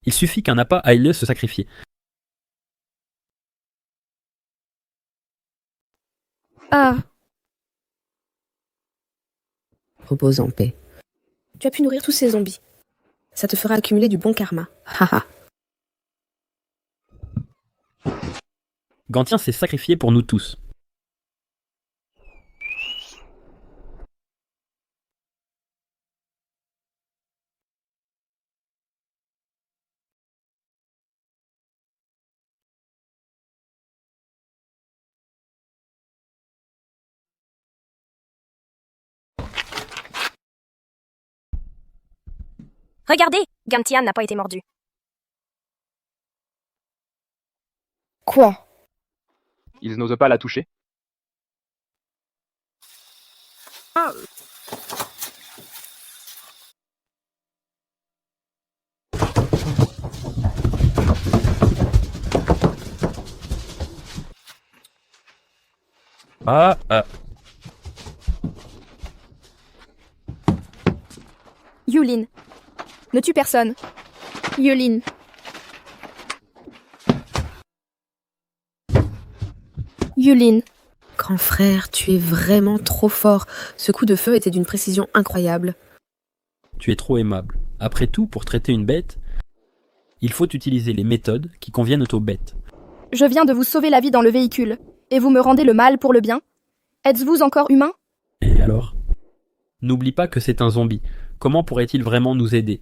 il suffit qu'un appât aille se sacrifier. Ah, Repose en paix. Tu as pu nourrir tous ces zombies. Ça te fera accumuler du bon karma. Haha. Gantien s'est sacrifié pour nous tous. Regardez, Gantyan n'a pas été mordu. Quoi? Ils n'osent pas la toucher. Yulin. Ne tue personne. Yulin. Yulin. Grand frère, tu es vraiment trop fort. Ce coup de feu était d'une précision incroyable. Tu es trop aimable. Après tout, pour traiter une bête, il faut utiliser les méthodes qui conviennent aux bêtes. Je viens de vous sauver la vie dans le véhicule, et vous me rendez le mal pour le bien? Êtes-vous encore humain? Et alors? N'oublie pas que c'est un zombie. Comment pourrait-il vraiment nous aider?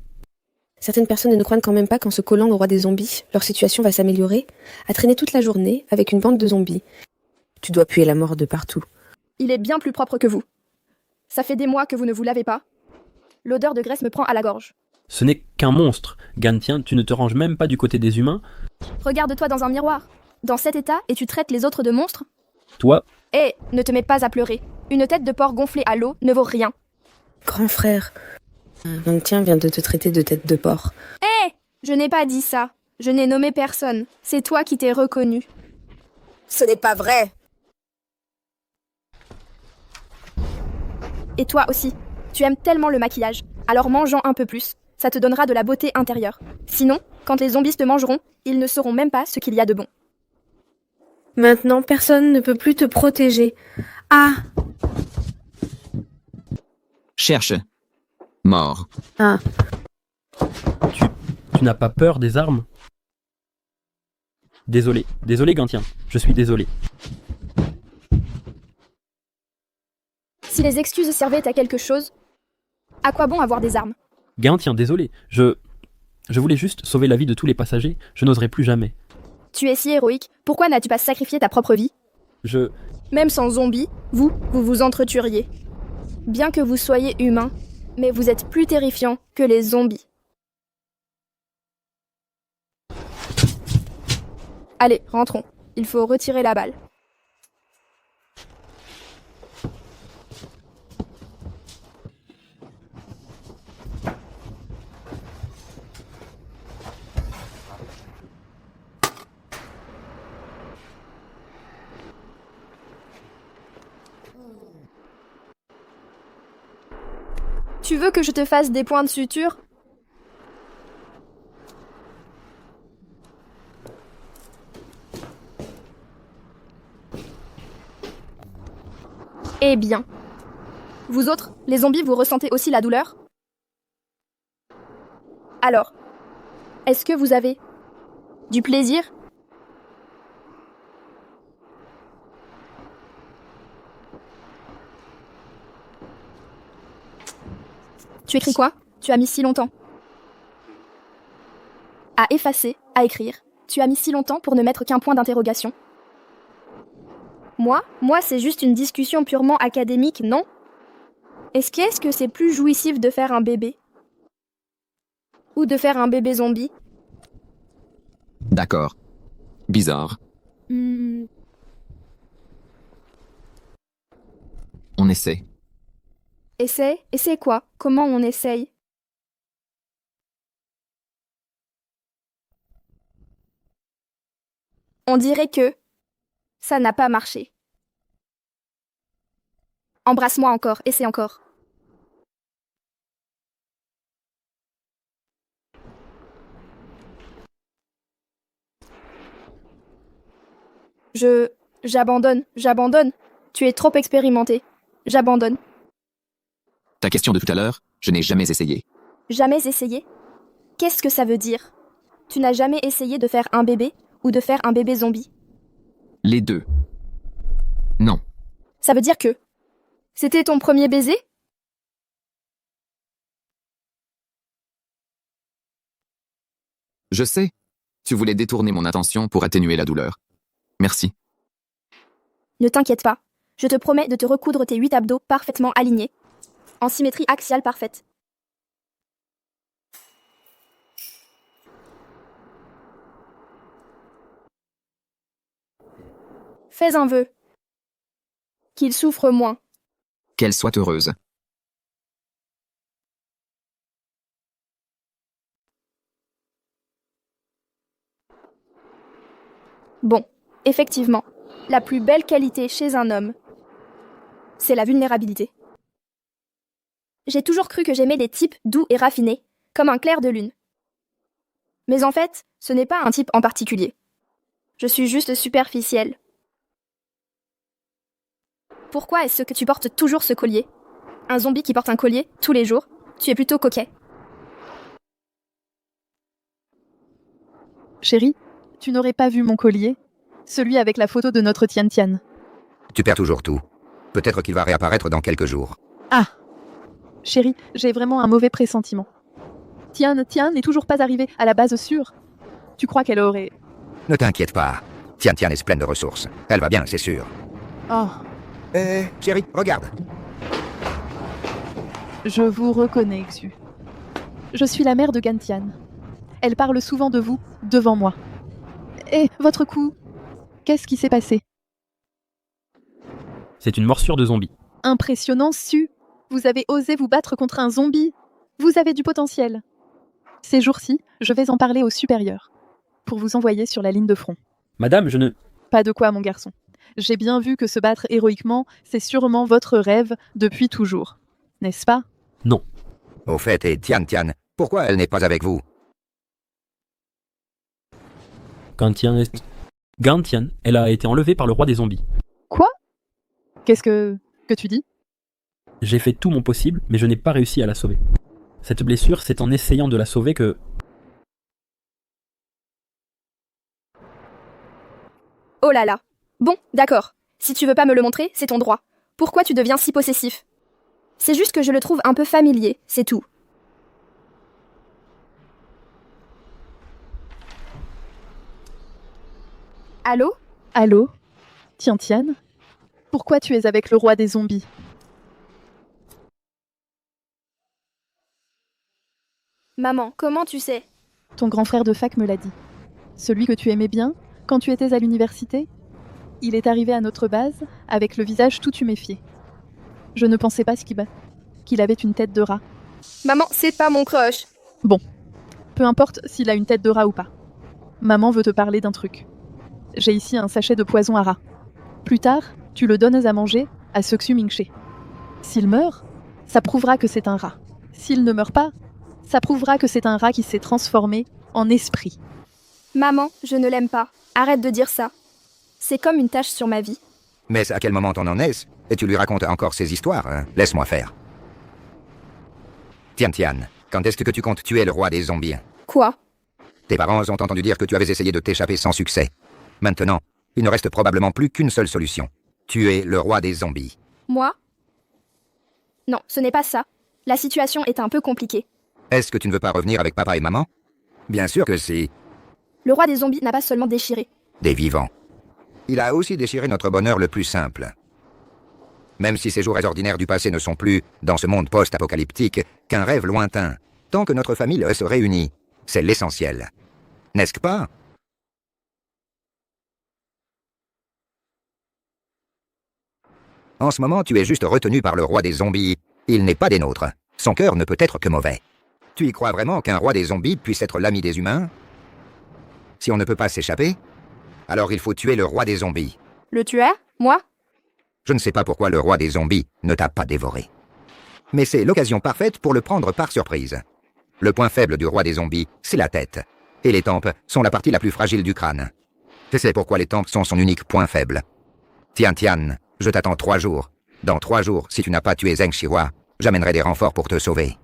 Certaines personnes ne nous croient quand même pas qu'en se collant au roi des zombies, leur situation va s'améliorer. À traîner toute la journée avec une bande de zombies. Tu dois puer la mort de partout. Il est bien plus propre que vous. Ça fait des mois que vous ne vous lavez pas. L'odeur de graisse me prend à la gorge. Ce n'est qu'un monstre. Gantien, tu ne te ranges même pas du côté des humains. Regarde-toi dans un miroir. Dans cet état, et tu traites les autres de monstres? Toi, Hé, ne te mets pas à pleurer. Une tête de porc gonflée à l'eau ne vaut rien. Grand frère, Gantien vient de te traiter de tête de porc. Hé, je n'ai pas dit ça. Je n'ai nommé personne. C'est toi qui t'es reconnu. Ce n'est pas vrai! Et toi aussi. Tu aimes tellement le maquillage. Alors mange-en un peu plus. Ça te donnera de la beauté intérieure. Sinon, quand les zombies te mangeront, ils ne sauront même pas ce qu'il y a de bon. Maintenant, personne ne peut plus te protéger. Ah! Cherche. Mort. Ah. tu n'as pas peur des armes? Désolé. Désolé, Gantien. Je suis désolé. Si les excuses servaient à quelque chose, à quoi bon avoir des armes? Gantien, désolé. Je voulais juste sauver la vie de tous les passagers. Je n'oserais plus jamais. Tu es si héroïque, pourquoi n'as-tu pas sacrifié ta propre vie? Même sans zombies, vous vous entretueriez. Bien que vous soyez humain, mais vous êtes plus terrifiant que les zombies. Allez, rentrons. Il faut retirer la balle. Tu veux que je te fasse des points de suture? Eh bien. Vous autres, les zombies, vous ressentez aussi la douleur? Alors, est-ce que vous avez du plaisir? Tu écris quoi? Tu as mis si longtemps. À effacer, à écrire. Tu as mis si longtemps pour ne mettre qu'un point d'interrogation. Moi, c'est juste une discussion purement académique, non? Est-ce que c'est plus jouissif de faire un bébé? Ou de faire un bébé zombie? D'accord. Bizarre. On essaie. Essaie quoi? Comment on essaye? On dirait que ça n'a pas marché. Embrasse-moi encore, essaie encore. J'abandonne. Tu es trop expérimenté. J'abandonne. Ta question de tout à l'heure, je n'ai jamais essayé. Jamais essayé? Qu'est-ce que ça veut dire? Tu n'as jamais essayé de faire un bébé ou de faire un bébé zombie? Les deux. Non. Ça veut dire que c'était ton premier baiser? Je sais. Tu voulais détourner mon attention pour atténuer la douleur. Merci. Ne t'inquiète pas. Je te promets de te recoudre tes 8 abdos parfaitement alignés, en symétrie axiale parfaite. Fais un vœu. Qu'il souffre moins. Qu'elle soit heureuse. Bon, effectivement, la plus belle qualité chez un homme, c'est la vulnérabilité. J'ai toujours cru que j'aimais des types doux et raffinés, comme un clair de lune. Mais en fait, ce n'est pas un type en particulier. Je suis juste superficielle. Pourquoi est-ce que tu portes toujours ce collier? Un zombie qui porte un collier tous les jours, tu es plutôt coquet. Chérie, tu n'aurais pas vu mon collier? Celui avec la photo de notre Tian Tian. Tu perds toujours tout. Peut-être qu'il va réapparaître dans quelques jours. Ah! Chérie, j'ai vraiment un mauvais pressentiment. Tian n'est toujours pas arrivée à la base sûre. Tu crois qu'elle aurait... Ne t'inquiète pas. Tian Tian est pleine de ressources. Elle va bien, c'est sûr. Oh, Chérie, regarde. je vous reconnais, Xu. Je suis la mère de Gantian. Elle parle souvent de vous, devant moi. Et votre cou? Qu'est-ce qui s'est passé? C'est une morsure de zombie. Impressionnant, Su. Vous avez osé vous battre contre un zombie. Vous avez du potentiel. Ces jours-ci, je vais en parler au supérieur, pour vous envoyer sur la ligne de front. Madame, je ne... Pas de quoi, mon garçon. J'ai bien vu que se battre héroïquement, c'est sûrement votre rêve depuis toujours. N'est-ce pas? Non. Au fait, et Tian Tian, pourquoi elle n'est pas avec vous? Gantian, elle a été enlevée par le roi des zombies. Quoi? Qu'est-ce que tu dis? J'ai fait tout mon possible, mais je n'ai pas réussi à la sauver. Cette blessure, c'est en essayant de la sauver que... Oh là là. Bon, d'accord. Si tu veux pas me le montrer, c'est ton droit. Pourquoi tu deviens si possessif? C'est juste que je le trouve un peu familier, c'est tout. Allô? Allô? Tian Tian? Pourquoi tu es avec le roi des zombies? Maman, comment tu sais? Ton grand frère de fac me l'a dit. Celui que tu aimais bien, quand tu étais à l'université? Il est arrivé à notre base, avec le visage tout tuméfié. Je ne pensais pas qu'il avait une tête de rat. Maman, c'est pas mon crush. Bon, peu importe s'il a une tête de rat ou pas. Maman veut te parler d'un truc. J'ai ici un sachet de poison à rat. Plus tard, tu le donnes à manger à Seksu Mingche. S'il meurt, ça prouvera que c'est un rat. S'il ne meurt pas, ça prouvera que c'est un rat qui s'est transformé en esprit. Maman, je ne l'aime pas. Arrête de dire ça. C'est comme une tache sur ma vie. Mais à quel moment t'en en es? Et tu lui racontes encore ces histoires, hein? Laisse-moi faire. Tian, quand est-ce que tu comptes tuer le roi des zombies? Quoi? Tes parents ont entendu dire que tu avais essayé de t'échapper sans succès. Maintenant, il ne reste probablement plus qu'une seule solution. Tuer le roi des zombies. Moi? Non, ce n'est pas ça. La situation est un peu compliquée. Est-ce que tu ne veux pas revenir avec papa et maman? Bien sûr que si. Le roi des zombies n'a pas seulement déchiré. Des vivants. Il a aussi déchiré notre bonheur le plus simple. Même si ces jours ordinaires du passé ne sont plus, dans ce monde post-apocalyptique, qu'un rêve lointain, tant que notre famille se réunit, c'est l'essentiel. N'est-ce pas? En ce moment, tu es juste retenu par le roi des zombies. Il n'est pas des nôtres. Son cœur ne peut être que mauvais. Tu y crois vraiment qu'un roi des zombies puisse être l'ami des humains? Si on ne peut pas s'échapper, alors il faut tuer le roi des zombies. Le tueur? Moi? Je ne sais pas pourquoi le roi des zombies ne t'a pas dévoré. Mais c'est l'occasion parfaite pour le prendre par surprise. Le point faible du roi des zombies, c'est la tête. Et les tempes sont la partie la plus fragile du crâne. C'est pourquoi les tempes sont son unique point faible. Tian, je t'attends 3 jours. Dans 3 jours, si tu n'as pas tué Zheng Shihua, j'amènerai des renforts pour te sauver.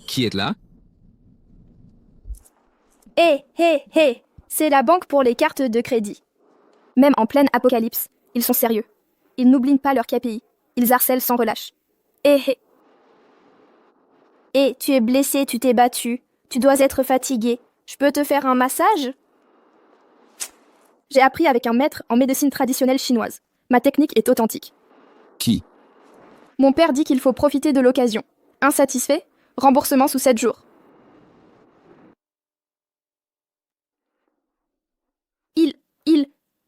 Qui est là? Hé! C'est la banque pour les cartes de crédit. Même en pleine apocalypse, ils sont sérieux. Ils n'oublient pas leur KPI. Ils harcèlent sans relâche. Hé! Tu es blessé, tu t'es battu. Tu dois être fatigué. Je peux te faire un massage? J'ai appris avec un maître en médecine traditionnelle chinoise. Ma technique est authentique. Qui? Mon père dit qu'il faut profiter de l'occasion. Insatisfait? Remboursement sous 7 jours.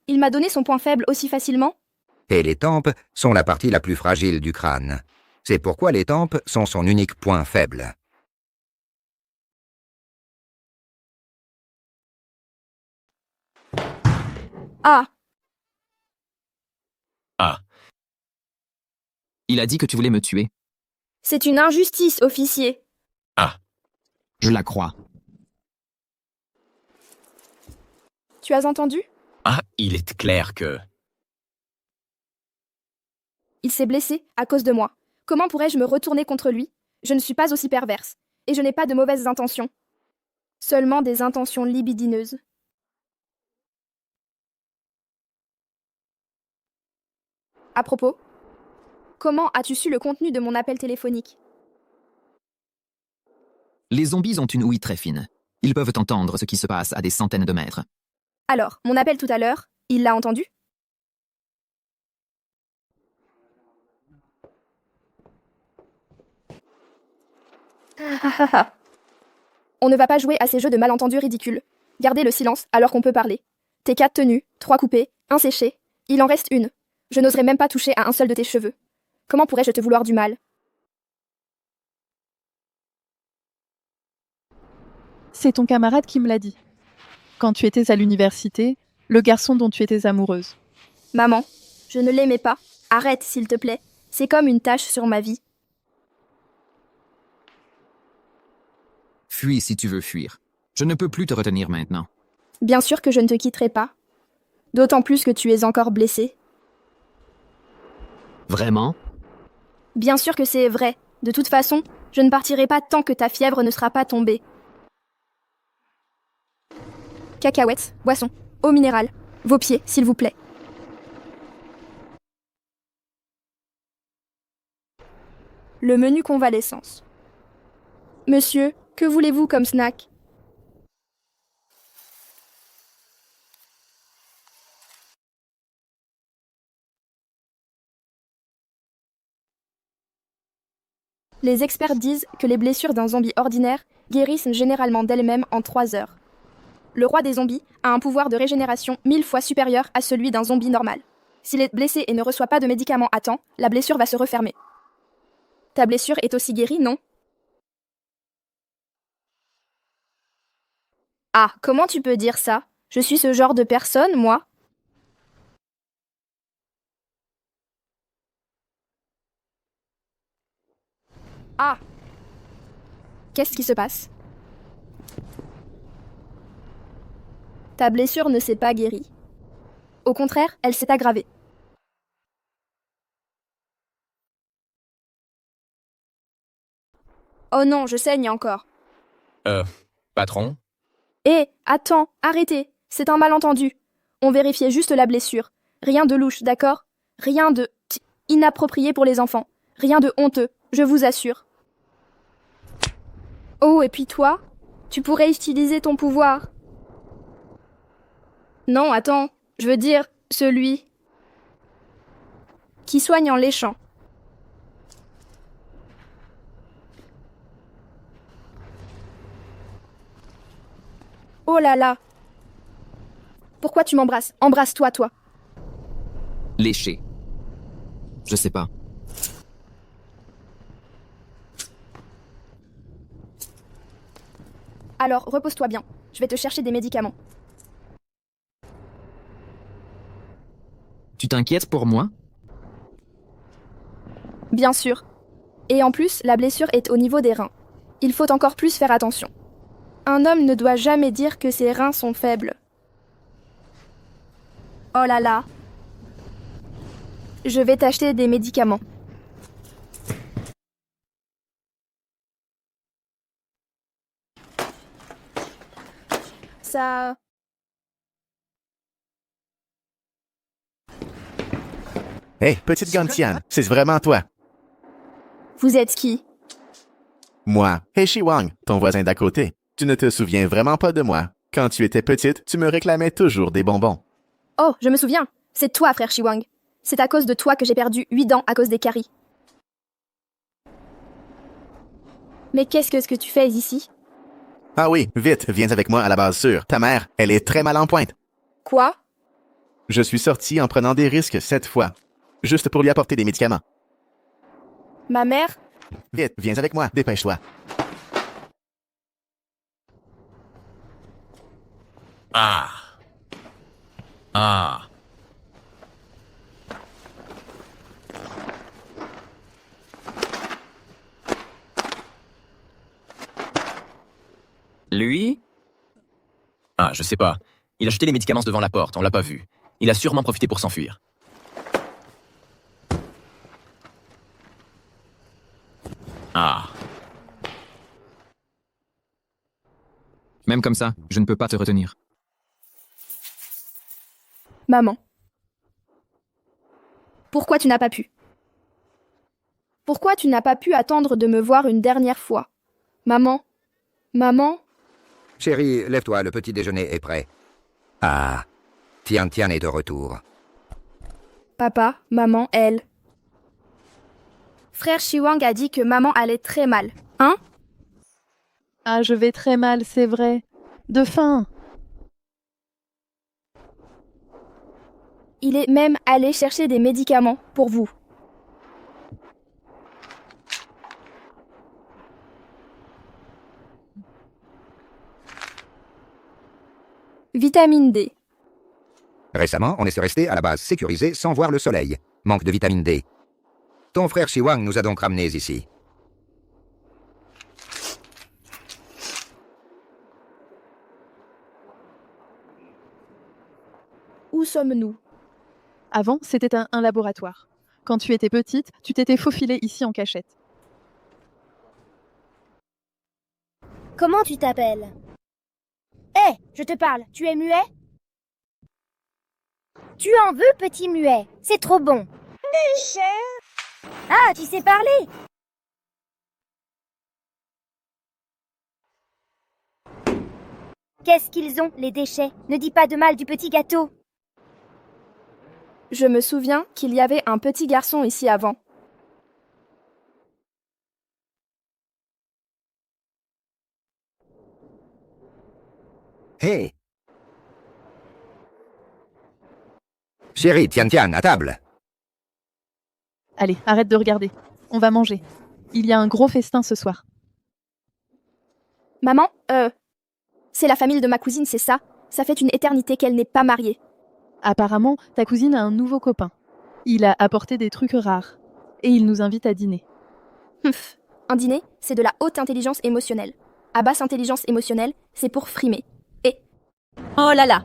Il m'a donné son point faible aussi facilement? Et les tempes sont la partie la plus fragile du crâne. C'est pourquoi les tempes sont son unique point faible. Ah! Il a dit que tu voulais me tuer. C'est une injustice, officier. Je la crois. Tu as entendu? Il est clair que... Il s'est blessé à cause de moi. Comment pourrais-je me retourner contre lui? Je ne suis pas aussi perverse. Et je n'ai pas de mauvaises intentions. Seulement des intentions libidineuses. À propos, comment as-tu su le contenu de mon appel téléphonique? Les zombies ont une ouïe très fine. Ils peuvent entendre ce qui se passe à des centaines de mètres. Alors, mon appel tout à l'heure, il l'a entendu? On ne va pas jouer à ces jeux de malentendus ridicules. Gardez le silence alors qu'on peut parler. Tes 4 tenues, 3 coupées, 1 séché. Il en reste une. Je n'oserais même pas toucher à un seul de tes cheveux. Comment pourrais-je te vouloir du mal? C'est ton camarade qui me l'a dit. Quand tu étais à l'université, le garçon dont tu étais amoureuse. Maman, je ne l'aimais pas. Arrête, s'il te plaît. C'est comme une tache sur ma vie. Fuis si tu veux fuir. Je ne peux plus te retenir maintenant. Bien sûr que je ne te quitterai pas. D'autant plus que tu es encore blessé. Vraiment? Bien sûr que c'est vrai. De toute façon, je ne partirai pas tant que ta fièvre ne sera pas tombée. Cacahuètes, boissons, eau minérale. Vos pieds, s'il vous plaît. Le menu convalescence. Monsieur, que voulez-vous comme snack? Les experts disent que les blessures d'un zombie ordinaire guérissent généralement d'elles-mêmes en 3 heures. Le roi des zombies a un pouvoir de régénération 1000 fois supérieur à celui d'un zombie normal. S'il est blessé et ne reçoit pas de médicaments à temps, la blessure va se refermer. Ta blessure est aussi guérie, non? Ah, comment tu peux dire ça? Je suis ce genre de personne, moi? Ah! Qu'est-ce qui se passe? Ta blessure ne s'est pas guérie. Au contraire, elle s'est aggravée. Oh non, je saigne encore. Patron? Hé, attends, arrêtez. C'est un malentendu. On vérifiait juste la blessure. Rien de louche, d'accord? Rien de inapproprié pour les enfants. Rien de honteux, je vous assure. Oh, et puis toi? Tu pourrais utiliser ton pouvoir. Non, attends. Je veux dire, celui qui soigne en léchant. Oh là là! Pourquoi tu m'embrasses? Embrasse-toi, toi. Lécher. Je sais pas. Alors, repose-toi bien. Je vais te chercher des médicaments. Tu t'inquiètes pour moi? Bien sûr. Et en plus, la blessure est au niveau des reins. Il faut encore plus faire attention. Un homme ne doit jamais dire que ses reins sont faibles. Oh là là. Je vais t'acheter des médicaments. Ça... Hey, petite Gantian, c'est vraiment toi. Vous êtes qui? Moi, He Wang, ton voisin d'à côté. Tu ne te souviens vraiment pas de moi. Quand tu étais petite, tu me réclamais toujours des bonbons. Oh, je me souviens. C'est toi, frère Shiwang. C'est à cause de toi que j'ai perdu 8 dents à cause des caries. Mais qu'est-ce que tu fais ici? Ah oui, vite, viens avec moi à la base sûre. Ta mère, elle est très mal en pointe. Quoi? Je suis sorti en prenant des risques cette fois. Juste pour lui apporter des médicaments. Ma mère? Vite, viens avec moi, dépêche-toi. Ah. Ah. Lui? Ah, je sais pas. Il a jeté les médicaments devant la porte, on l'a pas vu. Il a sûrement profité pour s'enfuir. Ah. Même comme ça, je ne peux pas te retenir. Maman. Pourquoi tu n'as pas pu? Pourquoi tu n'as pas pu attendre de me voir une dernière fois? Maman? Maman? Chérie, lève-toi, le petit déjeuner est prêt. Ah, Tian Tian est de retour. Papa, maman, elle. Frère Shiwang a dit que maman allait très mal. Hein? Ah, je vais très mal, c'est vrai. De faim. Il est même allé chercher des médicaments pour vous. Vitamine D. Récemment, on est resté à la base sécurisée sans voir le soleil. Manque de vitamine D. Ton frère Shiwang nous a donc ramenés ici. Où sommes-nous? Avant, c'était un laboratoire. Quand tu étais petite, tu t'étais faufilée ici en cachette. Comment tu t'appelles? Hé, je te parle, tu es muet? Tu en veux, petit muet? C'est trop bon. Déchets. Ah, tu sais parler? Qu'est-ce qu'ils ont, les déchets? Ne dis pas de mal du petit gâteau. Je me souviens qu'il y avait un petit garçon ici avant. Hé! Chérie, Tian Tian, à table. Allez, arrête de regarder. On va manger. Il y a un gros festin ce soir. Maman, c'est la famille de ma cousine, c'est ça? Ça fait une éternité qu'elle n'est pas mariée. Apparemment, ta cousine a un nouveau copain. Il a apporté des trucs rares. Et il nous invite à dîner. Un dîner, c'est de la haute intelligence émotionnelle. À basse intelligence émotionnelle, c'est pour frimer. Et... Oh là là.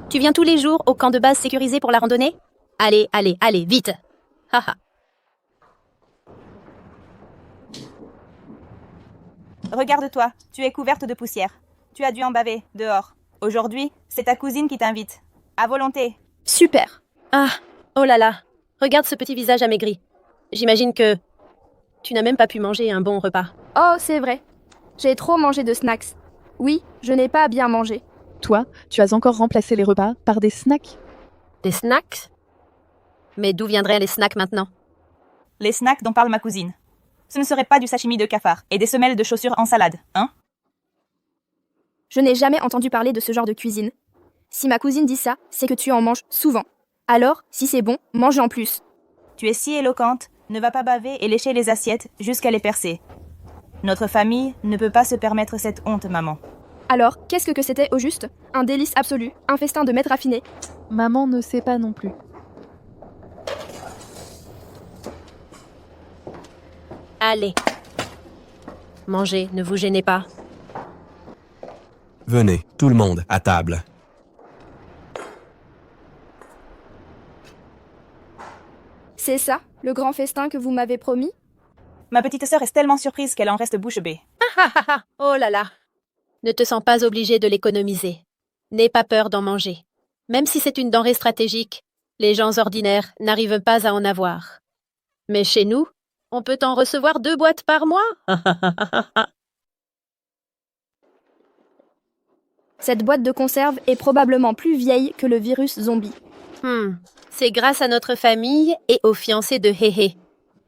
Tu viens tous les jours au camp de base sécurisé pour la randonnée? Allez, allez, allez, vite. Haha. Regarde-toi, tu es couverte de poussière. Tu as dû en baver, dehors. Aujourd'hui, c'est ta cousine qui t'invite. À volonté. Super. Ah, oh là là. Regarde ce petit visage amaigri. J'imagine que tu n'as même pas pu manger un bon repas. Oh, c'est vrai. J'ai trop mangé de snacks. Oui, je n'ai pas bien mangé. Toi, tu as encore remplacé les repas par des snacks. Des snacks? Mais d'où viendraient les snacks maintenant? Les snacks dont parle ma cousine. Ce ne serait pas du sashimi de cafard et des semelles de chaussures en salade, hein? Je n'ai jamais entendu parler de ce genre de cuisine. Si ma cousine dit ça, c'est que tu en manges souvent. Alors, si c'est bon, mange-en plus. Tu es si éloquente, ne va pas baver et lécher les assiettes jusqu'à les percer. Notre famille ne peut pas se permettre cette honte, maman. Alors, qu'est-ce que c'était au juste? Un délice absolu, un festin de maître raffiné. Maman ne sait pas non plus. Allez. Mangez, ne vous gênez pas. Venez, tout le monde, à table. C'est ça, le grand festin que vous m'avez promis? Ma petite sœur est tellement surprise qu'elle en reste bouche bée. Oh là là. Ne te sens pas obligé de l'économiser. N'aie pas peur d'en manger. Même si c'est une denrée stratégique, les gens ordinaires n'arrivent pas à en avoir. Mais chez nous, on peut en recevoir 2 boîtes par mois. Cette boîte de conserve est probablement plus vieille que le virus zombie. C'est grâce à notre famille et au fiancé de Héhé.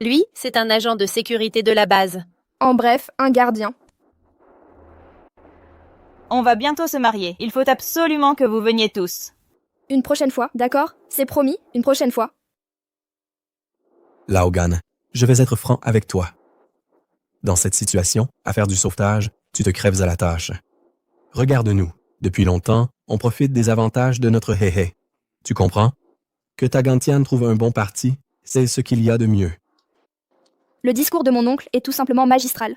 Lui, c'est un agent de sécurité de la base. En bref, un gardien. On va bientôt se marier. Il faut absolument que vous veniez tous. Une prochaine fois, d'accord? C'est promis, une prochaine fois. Laogan, je vais être franc avec toi. Dans cette situation, à faire du sauvetage, tu te crèves à la tâche. Regarde-nous. Depuis longtemps, on profite des avantages de notre Héhé. Tu comprends? Que ta Gantian trouve un bon parti, c'est ce qu'il y a de mieux. Le discours de mon oncle est tout simplement magistral.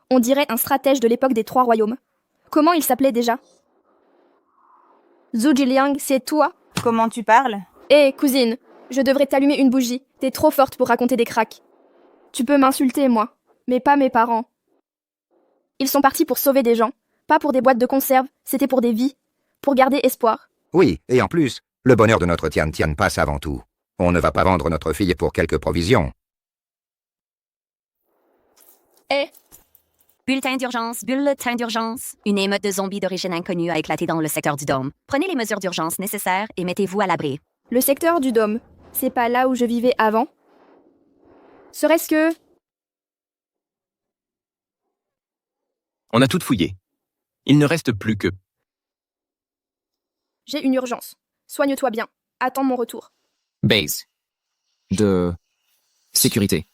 On dirait un stratège de l'époque des 3 royaumes. Comment il s'appelait déjà? Zhu Jiliang, c'est toi? Comment tu parles? Hé, cousine, je devrais t'allumer une bougie. T'es trop forte pour raconter des cracks. Tu peux m'insulter, moi, mais pas mes parents. Ils sont partis pour sauver des gens, pas pour des boîtes de conserve, c'était pour des vies, pour garder espoir. Oui, et en plus, le bonheur de notre Tian Tian passe avant tout. On ne va pas vendre notre fille pour quelques provisions. Bulletin d'urgence. Une émeute de zombies d'origine inconnue a éclaté dans le secteur du Dôme. Prenez les mesures d'urgence nécessaires et mettez-vous à l'abri. Le secteur du Dôme, c'est pas là où je vivais avant? Serait-ce que... On a tout fouillé. Il ne reste plus que... J'ai une urgence. Soigne-toi bien. Attends mon retour. Base. De... sécurité.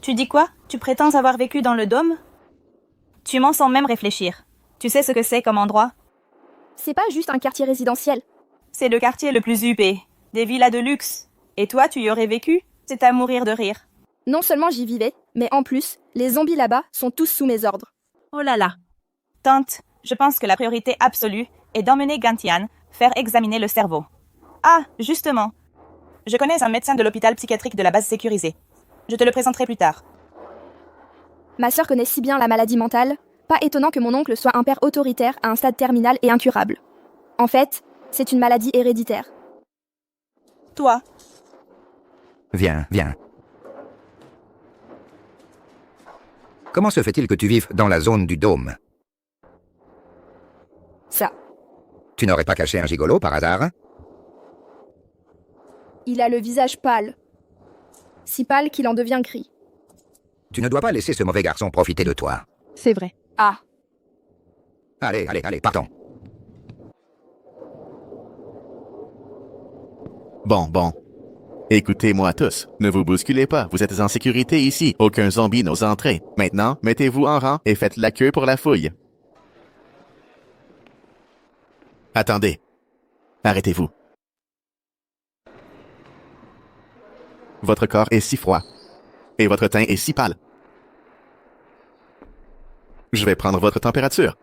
Tu dis quoi? Tu prétends avoir vécu dans le Dôme? Tu mens sans même réfléchir. Tu sais ce que c'est comme endroit? C'est pas juste un quartier résidentiel. C'est le quartier le plus huppé. Des villas de luxe. Et toi, tu y aurais vécu? C'est à mourir de rire. Non seulement j'y vivais, mais en plus, les zombies là-bas sont tous sous mes ordres. Oh là là. Tante, je pense que la priorité absolue est d'emmener Gantian faire examiner le cerveau. Ah, justement. Je connais un médecin de l'hôpital psychiatrique de la base sécurisée. Je te le présenterai plus tard. Ma sœur connaît si bien la maladie mentale, pas étonnant que mon oncle soit un père autoritaire à un stade terminal et incurable. En fait, c'est une maladie héréditaire. Toi? Viens. Comment se fait-il que tu vives dans la zone du Dôme? Ça. Tu n'aurais pas caché un gigolo par hasard? Il a le visage pâle. Si pâle qu'il en devient gris. Tu ne dois pas laisser ce mauvais garçon profiter de toi. C'est vrai. Ah. Allez, partons. Bon. Écoutez-moi tous, ne vous bousculez pas, vous êtes en sécurité ici, aucun zombie n'ose entrer. Maintenant, mettez-vous en rang et faites la queue pour la fouille. Attendez. Arrêtez-vous. Votre corps est si froid. Et votre teint est si pâle. Je vais prendre votre température.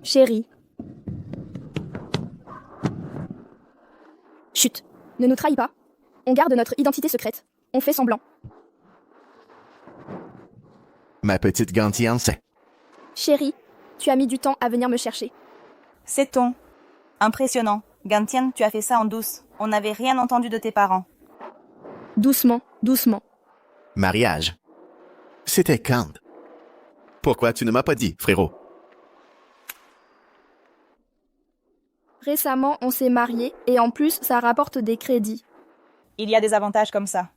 Chérie. Chut, ne nous trahis pas. On garde notre identité secrète. On fait semblant. Ma petite Gantian sait. Chérie, tu as mis du temps à venir me chercher. C'est ton. Impressionnant. Gantian, tu as fait ça en douce. On n'avait rien entendu de tes parents. Doucement, doucement. Mariage. C'était quand? Pourquoi tu ne m'as pas dit, frérot? Récemment, on s'est mariés et en plus, ça rapporte des crédits. Il y a des avantages comme ça.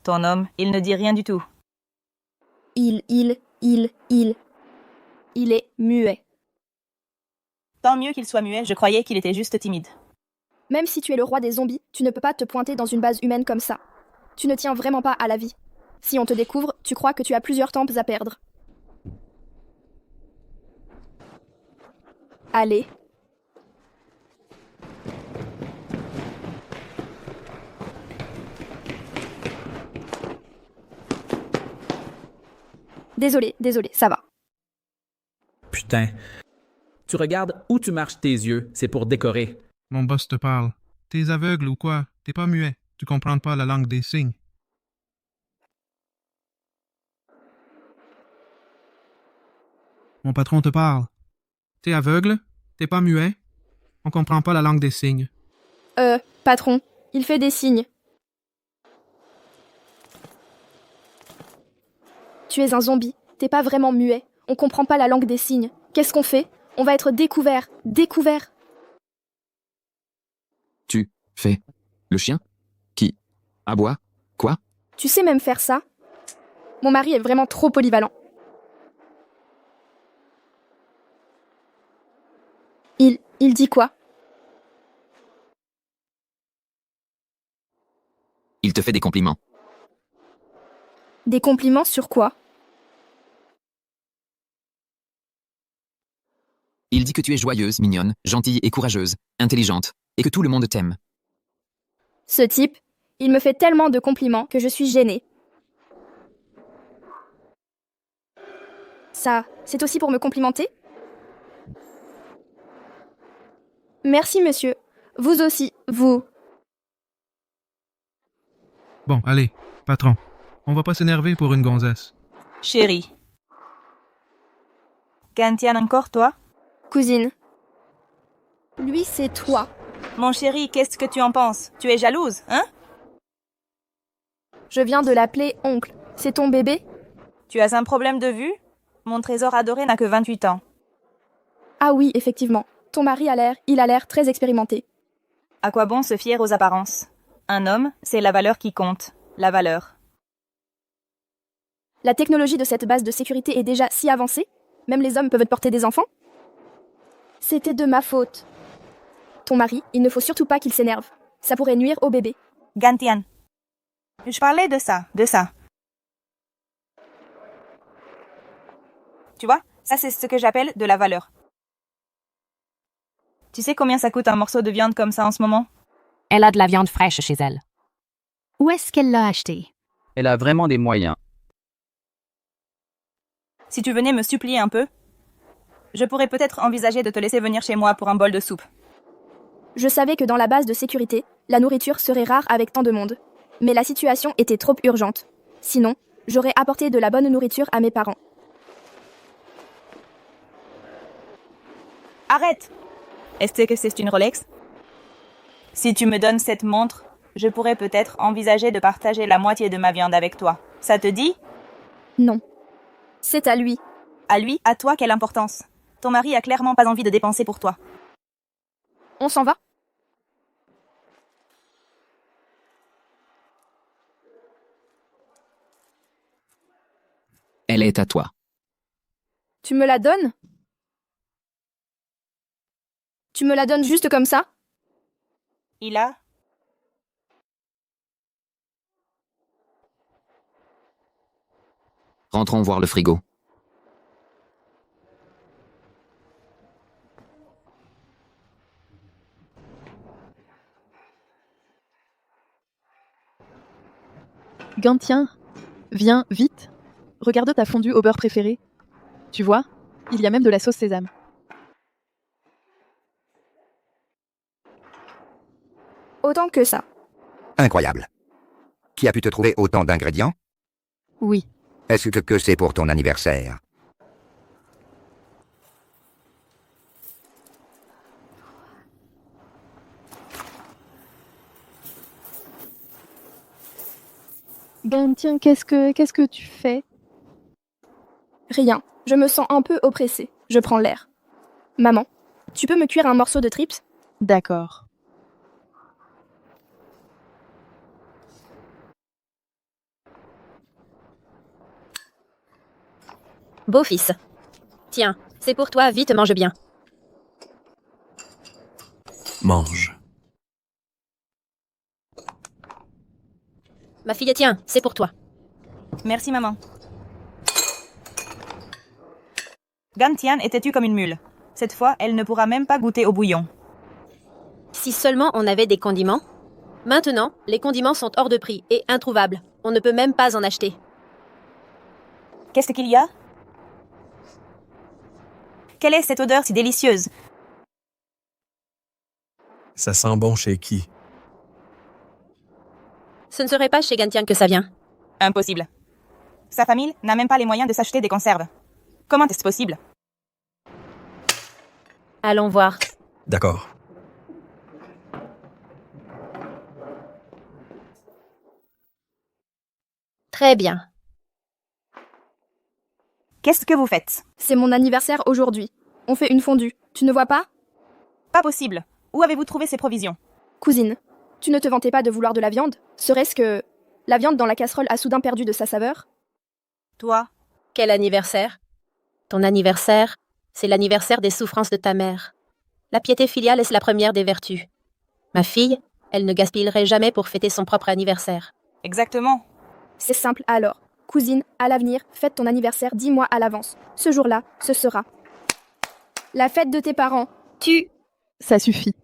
Ton homme, il ne dit rien du tout. Il est muet. Tant mieux qu'il soit muet, je croyais qu'il était juste timide. Même si tu es le roi des zombies, tu ne peux pas te pointer dans une base humaine comme ça. Tu ne tiens vraiment pas à la vie. Si on te découvre, tu crois que tu as plusieurs tempes à perdre. Allez. Désolé, ça va. Putain. Tu regardes où tu marches tes yeux, c'est pour décorer. Mon boss te parle. T'es aveugle ou quoi? T'es pas muet. Tu comprends pas la langue des signes. Mon patron te parle. T'es aveugle? T'es pas muet? On comprend pas la langue des signes. Patron, il fait des signes. Tu es un zombie, t'es pas vraiment muet. On comprend pas la langue des signes. Qu'est-ce qu'on fait? On va être découvert. Tu fais le chien qui aboie quoi? Tu sais même faire ça? Mon mari est vraiment trop polyvalent. Il dit quoi? Il te fait des compliments. Des compliments sur quoi? Il dit que tu es joyeuse, mignonne, gentille et courageuse, intelligente, et que tout le monde t'aime. Ce type, il me fait tellement de compliments que je suis gênée. Ça, c'est aussi pour me complimenter? Merci, monsieur. Vous aussi, vous. Bon, allez, patron. On va pas s'énerver pour une gonzesse. Chérie. Gantian encore, toi? Cousine. Lui, c'est toi. Mon chéri, qu'est-ce que tu en penses? Tu es jalouse, hein? Je viens de l'appeler oncle. C'est ton bébé? Tu as un problème de vue? Mon trésor adoré n'a que 28 ans. Ah oui, effectivement. Ton mari a l'air très expérimenté. À quoi bon se fier aux apparences? Un homme, c'est la valeur qui compte. La valeur. La technologie de cette base de sécurité est déjà si avancée? Même les hommes peuvent porter des enfants? C'était de ma faute. Ton mari, il ne faut surtout pas qu'il s'énerve. Ça pourrait nuire au bébé. Gantian. Je parlais de ça. Tu vois, ça c'est ce que j'appelle de la valeur. Tu sais combien ça coûte un morceau de viande comme ça en ce moment? Elle a de la viande fraîche chez elle. Où est-ce qu'elle l'a acheté? Elle a vraiment des moyens. Si tu venais me supplier un peu, je pourrais peut-être envisager de te laisser venir chez moi pour un bol de soupe. Je savais que dans la base de sécurité, la nourriture serait rare avec tant de monde. Mais la situation était trop urgente. Sinon, j'aurais apporté de la bonne nourriture à mes parents. Arrête! Est-ce que c'est une Rolex? Si tu me donnes cette montre, je pourrais peut-être envisager de partager la moitié de ma viande avec toi. Ça te dit? Non. C'est à lui. À lui? À toi, quelle importance? Ton mari a clairement pas envie de dépenser pour toi. On s'en va? Elle est à toi. Tu me la donnes? Tu me la donnes juste comme ça? Il a... Rentrons voir le frigo. Gantien, viens, vite. Regarde ta fondue au beurre préférée. Tu vois, il y a même de la sauce sésame. Autant que ça. Incroyable. Qui a pu te trouver autant d'ingrédients? Oui. Est-ce que c'est pour ton anniversaire? Gantien, qu'est-ce que tu fais? Rien. Je me sens un peu oppressée. Je prends l'air. Maman, tu peux me cuire un morceau de trips? D'accord. Beau fils. Tiens, c'est pour toi, vite, mange bien. Mange. Ma fille, tiens, c'est pour toi. Merci, maman. Gantian est têtue comme une mule. Cette fois, elle ne pourra même pas goûter au bouillon. Si seulement on avait des condiments. Maintenant, les condiments sont hors de prix et introuvables. On ne peut même pas en acheter. Qu'est-ce qu'il y a? Quelle est cette odeur si délicieuse? Ça sent bon chez qui? Ce ne serait pas chez Gantian que ça vient. Impossible. Sa famille n'a même pas les moyens de s'acheter des conserves. Comment est-ce possible? Allons voir. D'accord. Très bien. Qu'est-ce que vous faites? C'est mon anniversaire aujourd'hui. On fait une fondue. Tu ne vois pas? Pas possible. Où avez-vous trouvé ces provisions? Cousine, tu ne te vantais pas de vouloir de la viande? Serait-ce que la viande dans la casserole a soudain perdu de sa saveur? Toi? Quel anniversaire? Ton anniversaire, c'est l'anniversaire des souffrances de ta mère. La piété filiale est la première des vertus. Ma fille, elle ne gaspillerait jamais pour fêter son propre anniversaire. Exactement. C'est simple alors. Cousine, à l'avenir, fête ton anniversaire 10 mois à l'avance. Ce jour-là, ce sera la fête de tes parents. Ça suffit.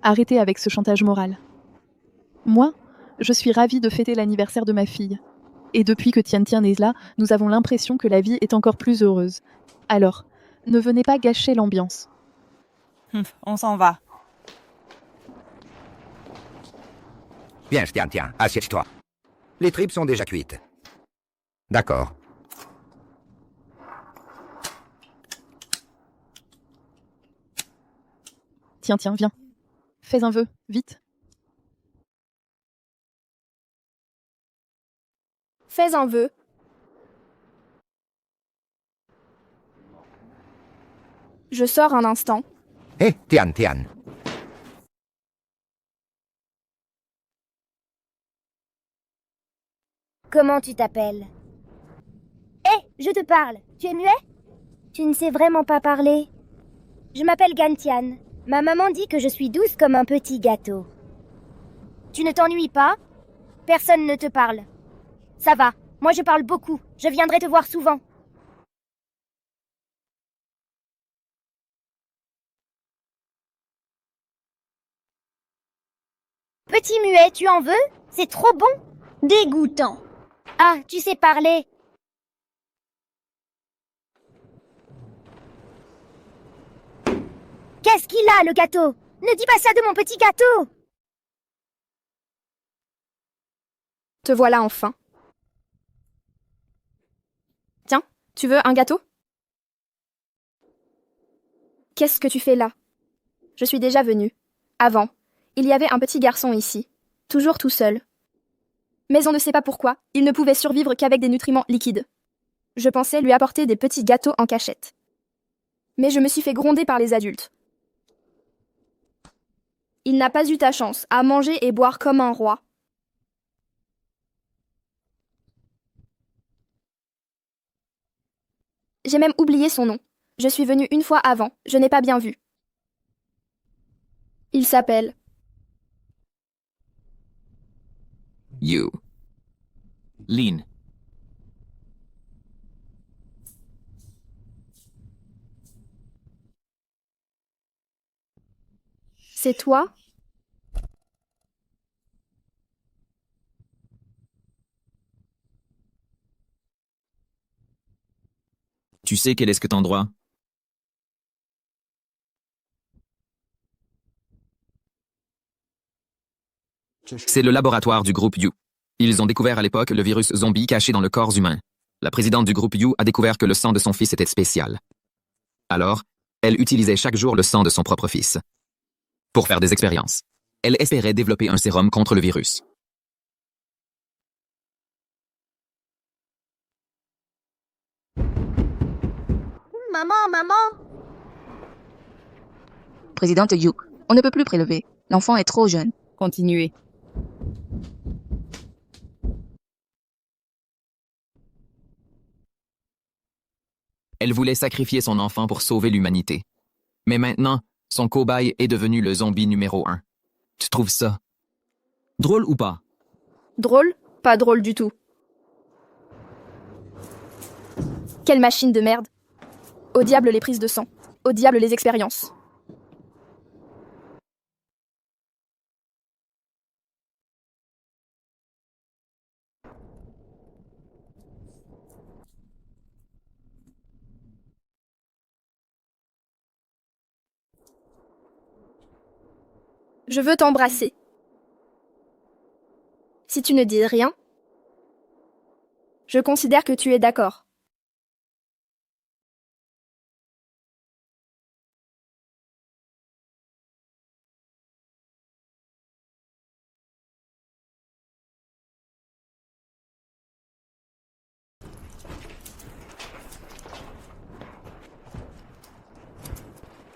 Arrêtez avec ce chantage moral. Moi, je suis ravie de fêter l'anniversaire de ma fille. Et depuis que Tian Tian est là, nous avons l'impression que la vie est encore plus heureuse. Alors, ne venez pas gâcher l'ambiance. On s'en va. Viens, tiens, assieds-toi. Les tripes sont déjà cuites. D'accord. Tiens, viens. Fais un vœu, vite. Fais un vœu. Je sors un instant. Hé, Tian. Comment tu t'appelles? Hé, je te parle. Tu es muet? Tu ne sais vraiment pas parler. Je m'appelle Gantian. Ma maman dit que je suis douce comme un petit gâteau. Tu ne t'ennuies pas? Personne ne te parle. Ça va, moi je parle beaucoup. Je viendrai te voir souvent. Petit muet, tu en veux? C'est trop bon. Dégoûtant. Ah, tu sais parler. Qu'est-ce qu'il a, le gâteau? Ne dis pas ça de mon petit gâteau! Te voilà enfin. Tiens, tu veux un gâteau? Qu'est-ce que tu fais là? Je suis déjà venue. Avant, il y avait un petit garçon ici, toujours tout seul. Mais on ne sait pas pourquoi, il ne pouvait survivre qu'avec des nutriments liquides. Je pensais lui apporter des petits gâteaux en cachette. Mais je me suis fait gronder par les adultes. Il n'a pas eu ta chance à manger et boire comme un roi. J'ai même oublié son nom. Je suis venue une fois avant, je n'ai pas bien vu. Il s'appelle... You. Lean. C'est toi? Tu sais quel est cet endroit? C'est le laboratoire du groupe U. Ils ont découvert à l'époque le virus zombie caché dans le corps humain. La présidente du groupe U a découvert que le sang de son fils était spécial. Alors, elle utilisait chaque jour le sang de son propre fils pour faire des expériences. Elle espérait développer un sérum contre le virus. Maman! Présidente Yu, on ne peut plus prélever. L'enfant est trop jeune. Continuez. Elle voulait sacrifier son enfant pour sauver l'humanité. Mais maintenant, son cobaye est devenu le zombie numéro 1. Tu trouves ça drôle ou pas? Drôle? Pas drôle du tout. Quelle machine de merde. Au diable les prises de sang. Au diable les expériences. Je veux t'embrasser. Si tu ne dis rien, je considère que tu es d'accord.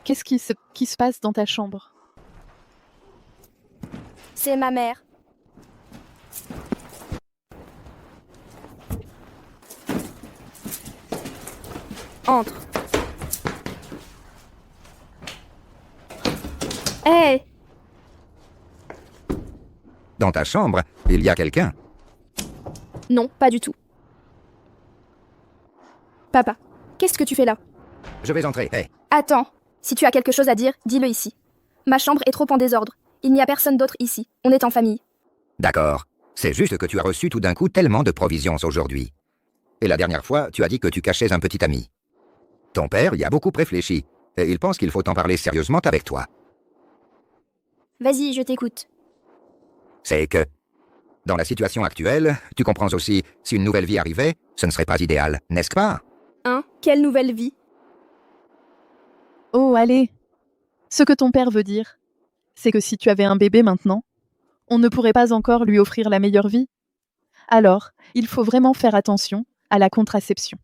Qu'est-ce qui se passe dans ta chambre? C'est ma mère. Entre. Hé! Dans ta chambre, il y a quelqu'un. Non, pas du tout. Papa, qu'est-ce que tu fais là? Je vais entrer. Hey. Attends, si tu as quelque chose à dire, dis-le ici. Ma chambre est trop en désordre. Il n'y a personne d'autre ici. On est en famille. D'accord. C'est juste que tu as reçu tout d'un coup tellement de provisions aujourd'hui. Et la dernière fois, tu as dit que tu cachais un petit ami. Ton père y a beaucoup réfléchi, et il pense qu'il faut en parler sérieusement avec toi. Vas-y, je t'écoute. C'est que, dans la situation actuelle, tu comprends aussi, si une nouvelle vie arrivait, ce ne serait pas idéal, n'est-ce pas? Hein? Quelle nouvelle vie? Oh, allez. Ce que ton père veut dire, c'est que si tu avais un bébé maintenant, on ne pourrait pas encore lui offrir la meilleure vie. Alors, il faut vraiment faire attention à la contraception.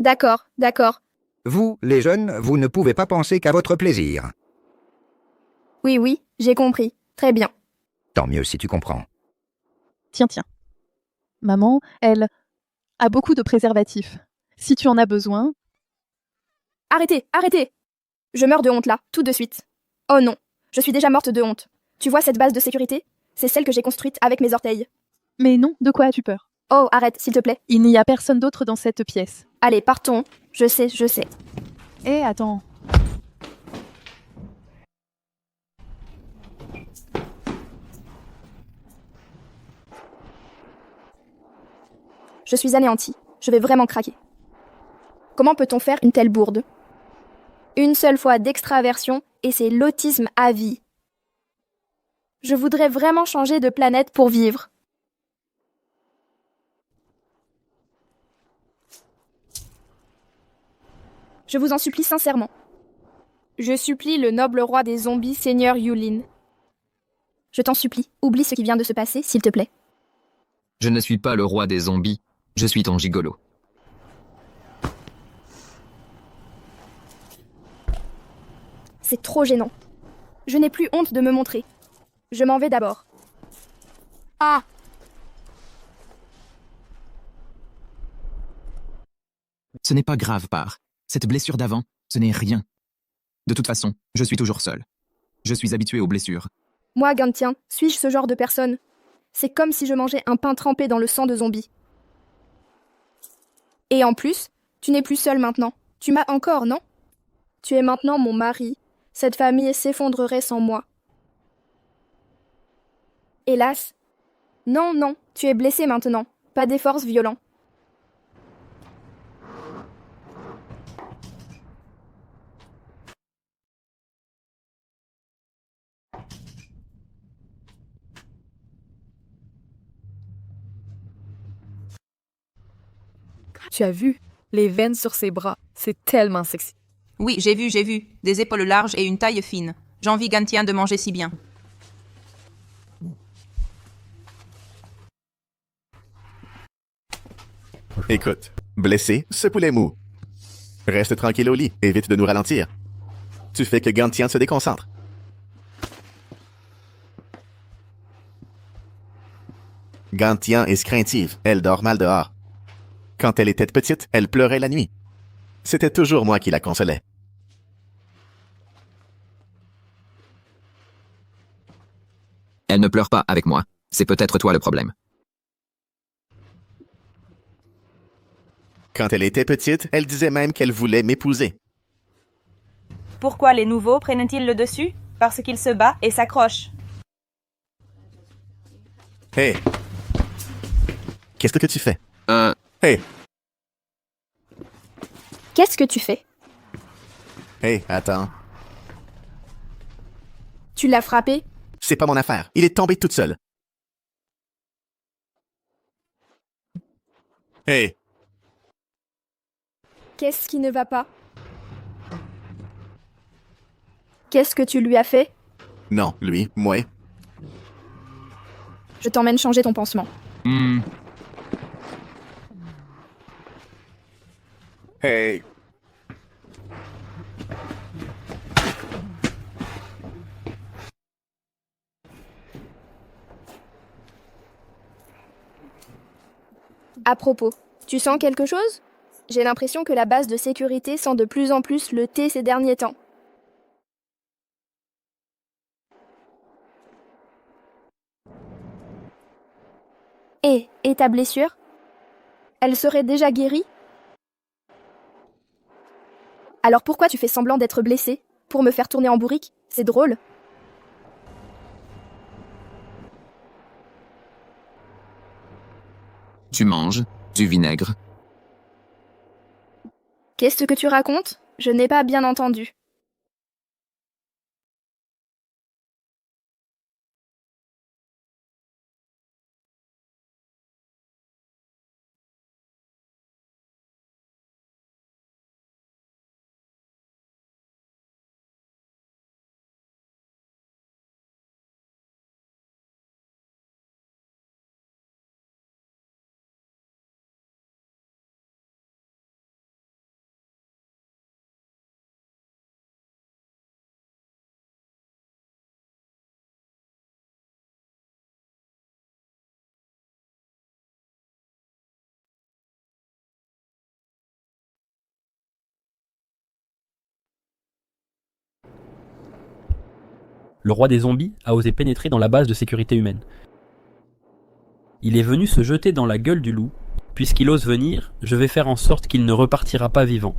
D'accord, d'accord. Vous, les jeunes, vous ne pouvez pas penser qu'à votre plaisir. Oui, oui, j'ai compris. Très bien. Tant mieux si tu comprends. Tiens. Maman, elle a beaucoup de préservatifs. Si tu en as besoin... Arrêtez, arrêtez! Je meurs de honte là, tout de suite. Oh non, je suis déjà morte de honte. Tu vois cette base de sécurité? C'est celle que j'ai construite avec mes orteils. Mais non, de quoi as-tu peur? Oh, arrête, s'il te plaît. Il n'y a personne d'autre dans cette pièce. Allez, partons. Je sais. Hé, attends. Je suis anéantie. Je vais vraiment craquer. Comment peut-on faire une telle bourde? Une seule fois d'extraversion et c'est l'autisme à vie. Je voudrais vraiment changer de planète pour vivre. Je vous en supplie sincèrement. Je supplie le noble roi des zombies, Seigneur Yulin. Je t'en supplie, oublie ce qui vient de se passer, s'il te plaît. Je ne suis pas le roi des zombies, je suis ton gigolo. C'est trop gênant. Je n'ai plus honte de me montrer. Je m'en vais d'abord. Ah! Ce n'est pas grave, Par. Cette blessure d'avant, ce n'est rien. De toute façon, je suis toujours seul. Je suis habitué aux blessures. Moi, Gantien, suis-je ce genre de personne? C'est comme si je mangeais un pain trempé dans le sang de zombie. Et en plus, tu n'es plus seul maintenant. Tu m'as encore, non? Tu es maintenant mon mari. Cette famille s'effondrerait sans moi. Hélas. Non, tu es blessé maintenant. Pas des forces violents. Tu as vu? Les veines sur ses bras. C'est tellement sexy. Oui, j'ai vu. Des épaules larges et une taille fine. J'envie Gantian de manger si bien. Écoute, blessé, ce poulet mou. Reste tranquille au lit, évite de nous ralentir. Tu fais que Gantian se déconcentre. Gantian est craintive, elle dort mal dehors. Quand elle était petite, elle pleurait la nuit. C'était toujours moi qui la consolais. Elle ne pleure pas avec moi. C'est peut-être toi le problème. Quand elle était petite, elle disait même qu'elle voulait m'épouser. Pourquoi les nouveaux prennent-ils le dessus? Parce qu'ils se battent et s'accrochent. Hey! Qu'est-ce que tu fais? Hey! Qu'est-ce que tu fais? Hey, attends. Tu l'as frappé? C'est pas mon affaire. Il est tombé toute seule. Hey! Qu'est-ce qui ne va pas? Qu'est-ce que tu lui as fait? Non, lui, moi. Je t'emmène changer ton pansement. Hey! À propos, tu sens quelque chose? J'ai l'impression que la base de sécurité sent de plus en plus le thé ces derniers temps. Et ta blessure? Elle serait déjà guérie? Alors pourquoi tu fais semblant d'être blessé? Pour me faire tourner en bourrique? C'est drôle. Tu manges du vinaigre. Qu'est-ce que tu racontes? Je n'ai pas bien entendu. Le roi des zombies a osé pénétrer dans la base de sécurité humaine. Il est venu se jeter dans la gueule du loup. Puisqu'il ose venir, je vais faire en sorte qu'il ne repartira pas vivant.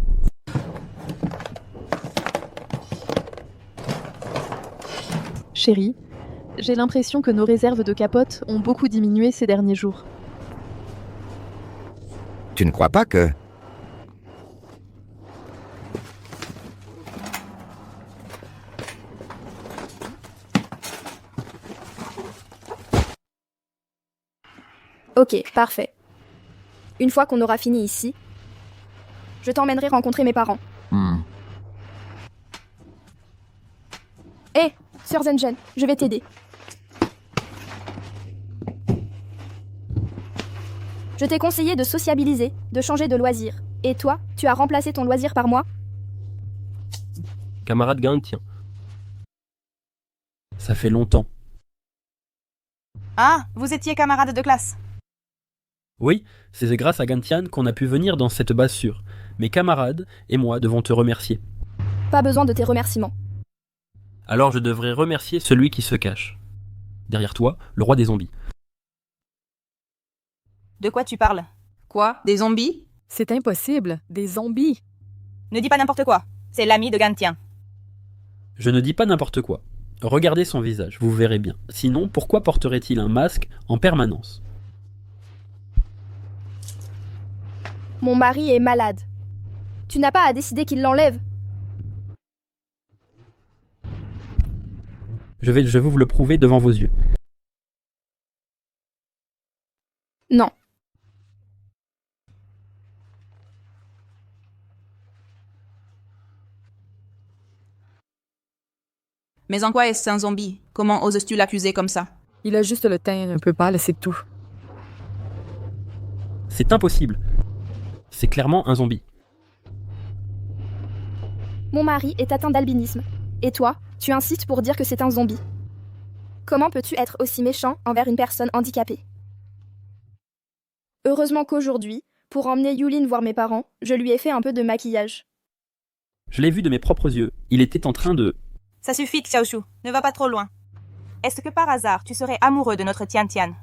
Chérie, j'ai l'impression que nos réserves de capote ont beaucoup diminué ces derniers jours. Tu ne crois pas que... Ok, parfait. Une fois qu'on aura fini ici, je t'emmènerai rencontrer mes parents. Hé, Sœur Zengen, je vais t'aider. Je t'ai conseillé de sociabiliser, de changer de loisir. Et toi, tu as remplacé ton loisir par moi? Camarade Gantian. Ça fait longtemps. Ah, vous étiez camarades de classe. Oui, c'est grâce à Gantian qu'on a pu venir dans cette base sûre. Mes camarades et moi devons te remercier. Pas besoin de tes remerciements. Alors je devrais remercier celui qui se cache. Derrière toi, le roi des zombies. De quoi tu parles? Quoi? Des zombies? C'est impossible. Des zombies. Ne dis pas n'importe quoi. C'est l'ami de Gantian. Je ne dis pas n'importe quoi. Regardez son visage, vous verrez bien. Sinon, pourquoi porterait-il un masque en permanence? Mon mari est malade. Tu n'as pas à décider qu'il l'enlève. Je vais vous le prouver devant vos yeux. Non. Mais en quoi est-ce un zombie? Comment oses-tu l'accuser comme ça? Il a juste le teint un peu pâle, c'est tout. C'est impossible. C'est clairement un zombie. Mon mari est atteint d'albinisme. Et toi, tu insistes pour dire que c'est un zombie. Comment peux-tu être aussi méchant envers une personne handicapée? Heureusement qu'aujourd'hui, pour emmener Yulin voir mes parents, je lui ai fait un peu de maquillage. Je l'ai vu de mes propres yeux. Il était en train de... Ça suffit, Xiaoshu. Ne va pas trop loin. Est-ce que par hasard, tu serais amoureux de notre Tian Tian?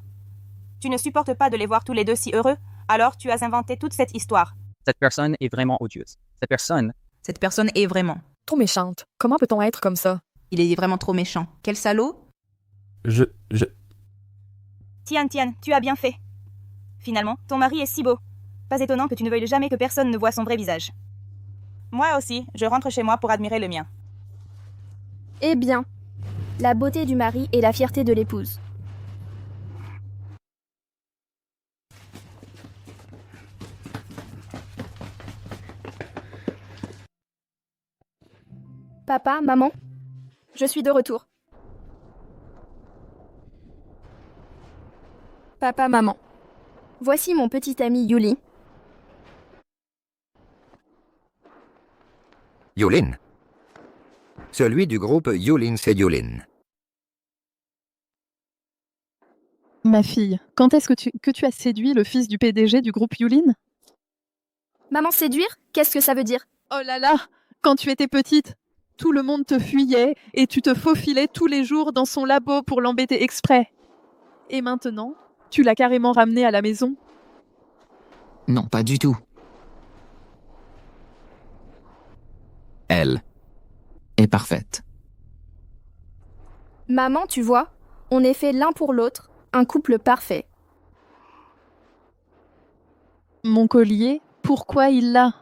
Tu ne supportes pas de les voir tous les deux si heureux, alors tu as inventé toute cette histoire. Cette personne est vraiment odieuse. Cette personne est vraiment... Trop méchante. Comment peut-on être comme ça? Il est vraiment trop méchant. Quel salaud! Tian Tian, tu as bien fait. Finalement, ton mari est si beau. Pas étonnant que tu ne veuilles jamais que personne ne voie son vrai visage. Moi aussi, je rentre chez moi pour admirer le mien. Eh bien, la beauté du mari et la fierté de l'épouse. Papa, maman, je suis de retour. Papa, maman, voici mon petit ami Yuli. Yulin. Celui du groupe Yulin, c'est Yulin. Ma fille, quand est-ce que tu as séduit le fils du PDG du groupe Yulin? Maman, séduire? Qu'est-ce que ça veut dire? Oh là là, quand tu étais petite, tout le monde te fuyait et tu te faufilais tous les jours dans son labo pour l'embêter exprès. Et maintenant, tu l'as carrément ramené à la maison? Non, pas du tout. Elle est parfaite. Maman, tu vois, on est fait l'un pour l'autre, un couple parfait. Mon collier, pourquoi il l'a?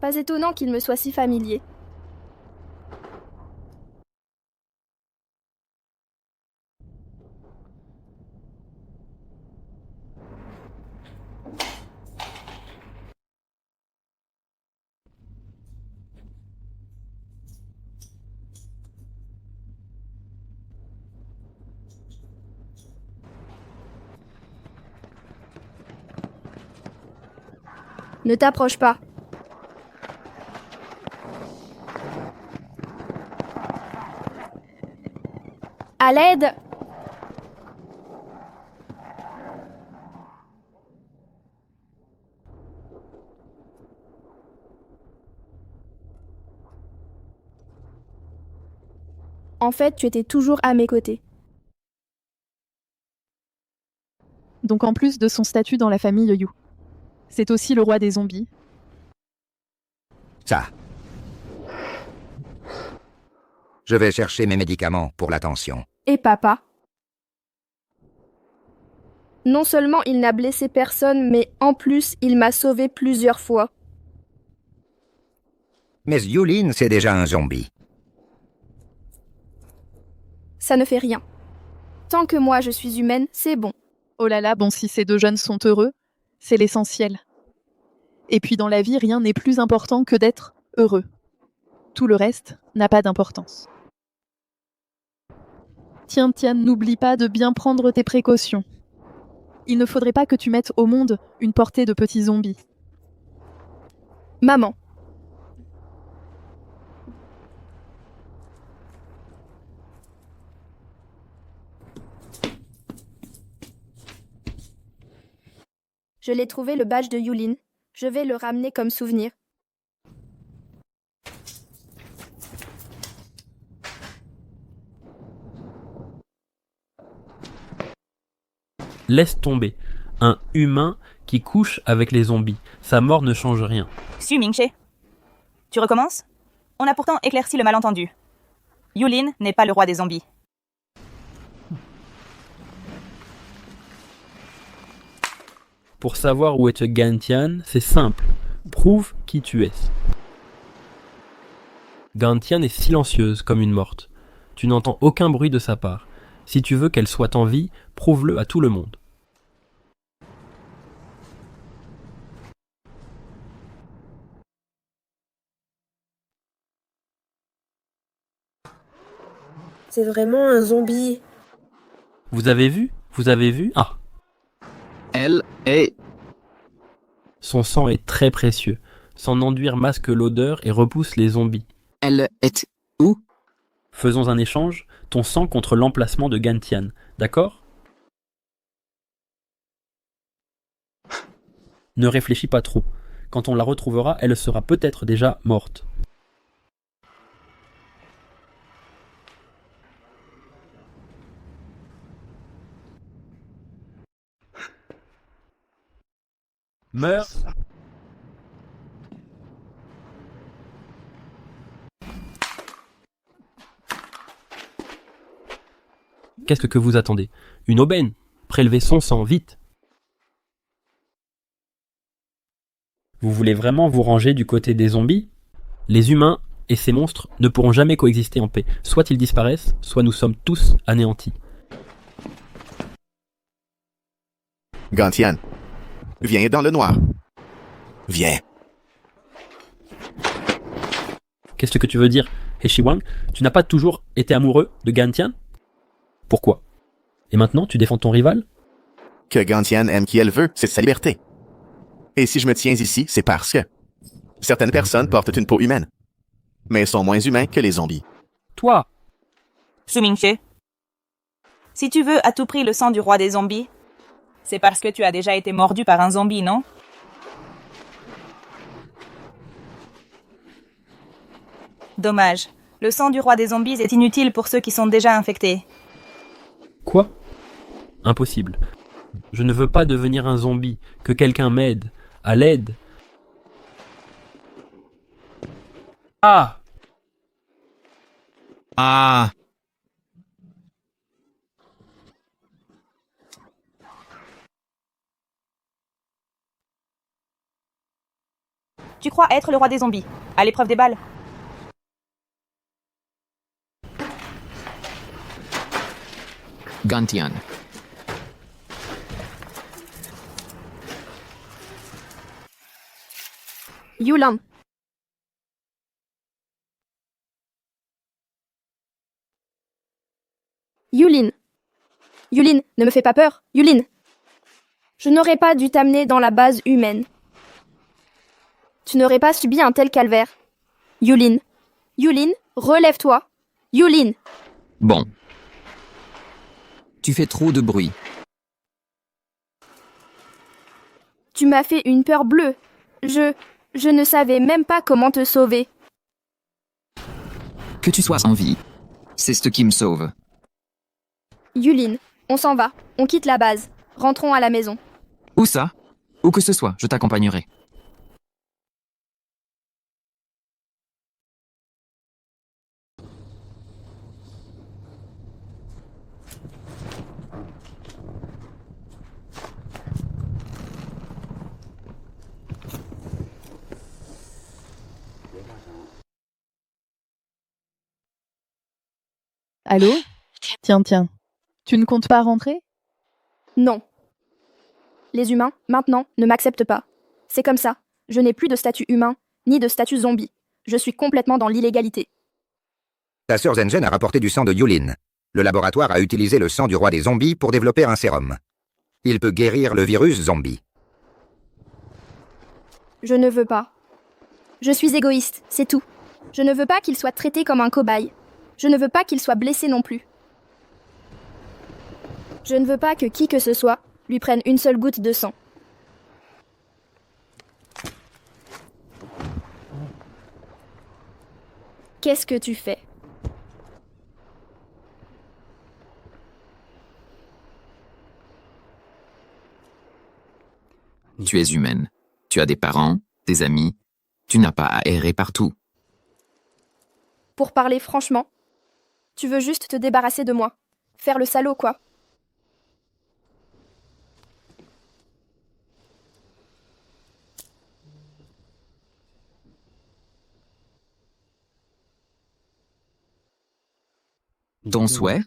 Pas étonnant qu'il me soit si familier. Ne t'approche pas. À l'aide! En fait, tu étais toujours à mes côtés. Donc en plus de son statut dans la famille Yu, c'est aussi le roi des zombies. Ça. Je vais chercher mes médicaments pour la tension. Et papa? Non seulement il n'a blessé personne, mais en plus, il m'a sauvé plusieurs fois. Mais Yulin, c'est déjà un zombie. Ça ne fait rien. Tant que moi je suis humaine, c'est bon. Oh là là, bon, si ces deux jeunes sont heureux, c'est l'essentiel. Et puis dans la vie, rien n'est plus important que d'être heureux. Tout le reste n'a pas d'importance. Tiens, n'oublie pas de bien prendre tes précautions. Il ne faudrait pas que tu mettes au monde une portée de petits zombies. Maman. Je l'ai trouvé le badge de Yulin. Je vais le ramener comme souvenir. Laisse tomber. Un humain qui couche avec les zombies. Sa mort ne change rien. Xu Mingxie. Tu recommences? On a pourtant éclairci le malentendu. Yulin n'est pas le roi des zombies. Pour savoir où est Gantian, c'est simple. Prouve qui tu es. Gantian est silencieuse comme une morte. Tu n'entends aucun bruit de sa part. Si tu veux qu'elle soit en vie, prouve-le à tout le monde. C'est vraiment un zombie. Vous avez vu? Vous avez vu? Ah. Elle est... Son sang est très précieux. Son enduire masque l'odeur et repousse les zombies. Elle est où? Faisons un échange. Ton sang contre l'emplacement de Gantian. D'accord? Ne réfléchis pas trop. Quand on la retrouvera, elle sera peut-être déjà morte. Meurs. Qu'est-ce que vous attendez? Une aubaine? Prélevez son sang, vite! Vous voulez vraiment vous ranger du côté des zombies? Les humains et ces monstres ne pourront jamais coexister en paix. Soit ils disparaissent, soit nous sommes tous anéantis. Gantian, viens dans le noir. Viens. Qu'est-ce que tu veux dire, Heshiwang? Tu n'as pas toujours été amoureux de Gantian? Pourquoi? Et maintenant, tu défends ton rival? Que Gantian aime qui elle veut, c'est sa liberté. Et si je me tiens ici, c'est parce que certaines personnes portent une peau humaine, mais sont moins humains que les zombies. Toi! Su Mingche, si tu veux à tout prix le sang du roi des zombies, c'est parce que tu as déjà été mordu par un zombie, non? Dommage. Le sang du roi des zombies est inutile pour ceux qui sont déjà infectés. Quoi? Impossible. Je ne veux pas devenir un zombie. Que quelqu'un m'aide. À l'aide. Ah! Ah! Tu crois être le roi des zombies. À l'épreuve des balles. Gantian. Yulan. Yulin. Yulin, ne me fais pas peur. Yulin. Je n'aurais pas dû t'amener dans la base humaine. Tu n'aurais pas subi un tel calvaire. Yulin. Yulin, relève-toi. Yulin. Bon. Tu fais trop de bruit. Tu m'as fait une peur bleue. Je ne savais même pas comment te sauver. Que tu sois en vie, c'est ce qui me sauve. Yulin, on s'en va. On quitte la base. Rentrons à la maison. Où ça? Où que ce soit, je t'accompagnerai. Allô? Tiens. Tu ne comptes pas rentrer? Non. Les humains, maintenant, ne m'acceptent pas. C'est comme ça. Je n'ai plus de statut humain, ni de statut zombie. Je suis complètement dans l'illégalité. Ta sœur Zengen a rapporté du sang de Yulin. Le laboratoire a utilisé le sang du roi des zombies pour développer un sérum. Il peut guérir le virus zombie. Je ne veux pas. Je suis égoïste, c'est tout. Je ne veux pas qu'il soit traité comme un cobaye. Je ne veux pas qu'il soit blessé non plus. Je ne veux pas que qui que ce soit lui prenne une seule goutte de sang. Qu'est-ce que tu fais? Tu es humaine. Tu as des parents, des amis. Tu n'as pas à errer partout. Pour parler franchement, tu veux juste te débarrasser de moi. Faire le salaud, quoi. Ton souhait,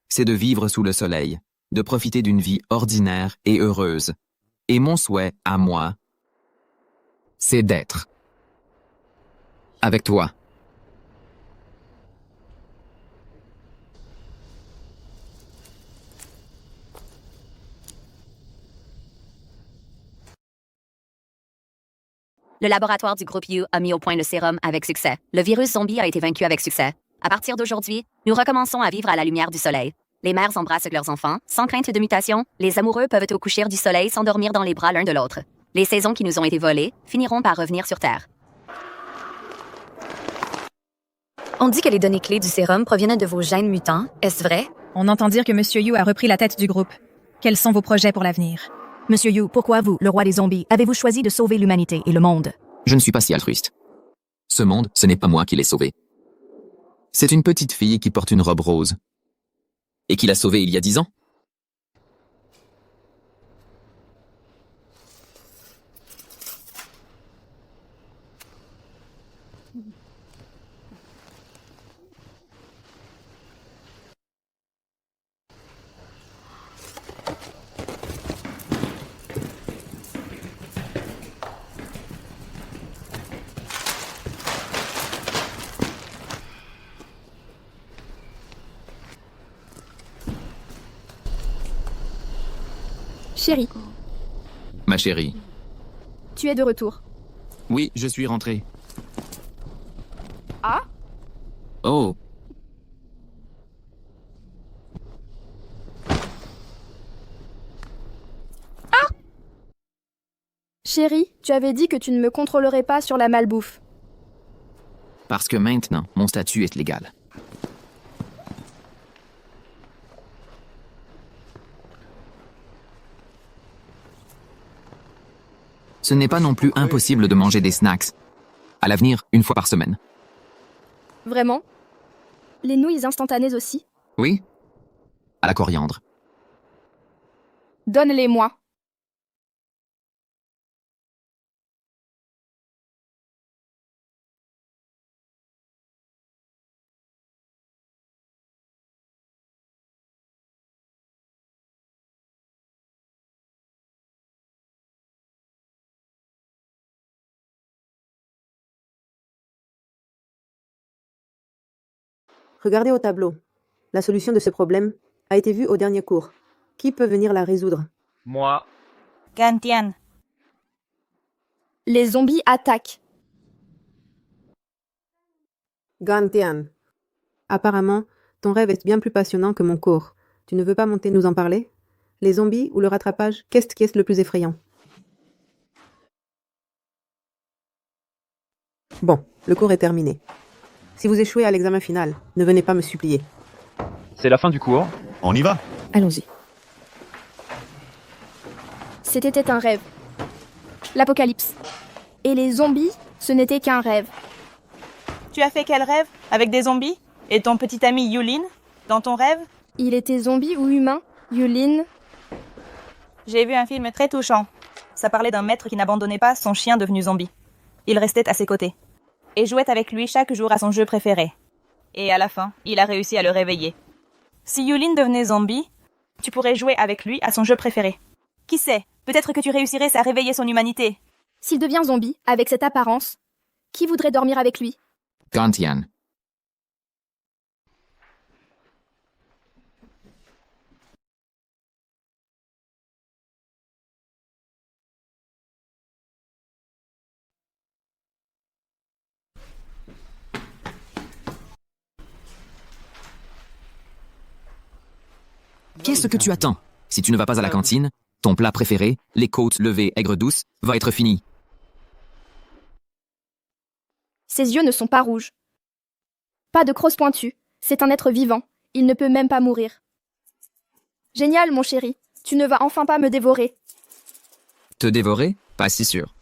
c'est de vivre sous le soleil, de profiter d'une vie ordinaire et heureuse. Et mon souhait, à moi, c'est d'être avec toi. Le laboratoire du groupe U a mis au point le sérum avec succès. Le virus zombie a été vaincu avec succès. À partir d'aujourd'hui, nous recommençons à vivre à la lumière du soleil. Les mères embrassent leurs enfants, sans crainte de mutation. Les amoureux peuvent au coucher du soleil s'endormir dans les bras l'un de l'autre. Les saisons qui nous ont été volées finiront par revenir sur Terre. On dit que les données clés du sérum proviennent de vos gènes mutants. Est-ce vrai? On entend dire que Monsieur Yu a repris la tête du groupe. Quels sont vos projets pour l'avenir? Monsieur Yu, pourquoi vous, le roi des zombies, avez-vous choisi de sauver l'humanité et le monde? Je ne suis pas si altruiste. Ce monde, ce n'est pas moi qui l'ai sauvé. C'est une petite fille qui porte une robe rose. Et qui l'a sauvée il y a 10 ans. Chérie, Ma chérie. tu es de retour. Oui, je suis rentré. Ah? Oh. Chérie, tu avais dit que tu ne me contrôlerais pas sur la malbouffe. Parce que maintenant, mon statut est légal. Ce n'est pas non plus impossible de manger des snacks. À l'avenir, une fois par semaine. Vraiment? Les nouilles instantanées aussi? Oui? À la coriandre. Donne-les-moi. Regardez au tableau. La solution de ce problème a été vue au dernier cours. Qui peut venir la résoudre? Moi. Gantian. Les zombies attaquent. Gantian. Apparemment, ton rêve est bien plus passionnant que mon cours. Tu ne veux pas monter nous en parler? Les zombies ou le rattrapage, qu'est-ce qui est le plus effrayant? Bon, le cours est terminé. Si vous échouez à l'examen final, ne venez pas me supplier. C'est la fin du cours. On y va. Allons-y. C'était un rêve. L'apocalypse. Et les zombies, ce n'était qu'un rêve. Tu as fait quel rêve? Avec des zombies? Et ton petit ami Yulin? Dans ton rêve? Il était zombie ou humain, Yulin? J'ai vu un film très touchant. Ça parlait d'un maître qui n'abandonnait pas son chien devenu zombie. Il restait à ses côtés. Et jouait avec lui chaque jour à son jeu préféré. Et à la fin, il a réussi à le réveiller. Si Yulin devenait zombie, tu pourrais jouer avec lui à son jeu préféré. Qui sait, peut-être que tu réussirais à réveiller son humanité. S'il devient zombie, avec cette apparence, qui voudrait dormir avec lui? Gantian. Qu'est-ce que tu attends? Si tu ne vas pas à la cantine, ton plat préféré, les côtes levées aigres douces, va être fini. Ses yeux ne sont pas rouges. Pas de crosse pointue. C'est un être vivant. Il ne peut même pas mourir. Génial, mon chéri. Tu ne vas enfin pas me dévorer. Te dévorer? Pas si sûr.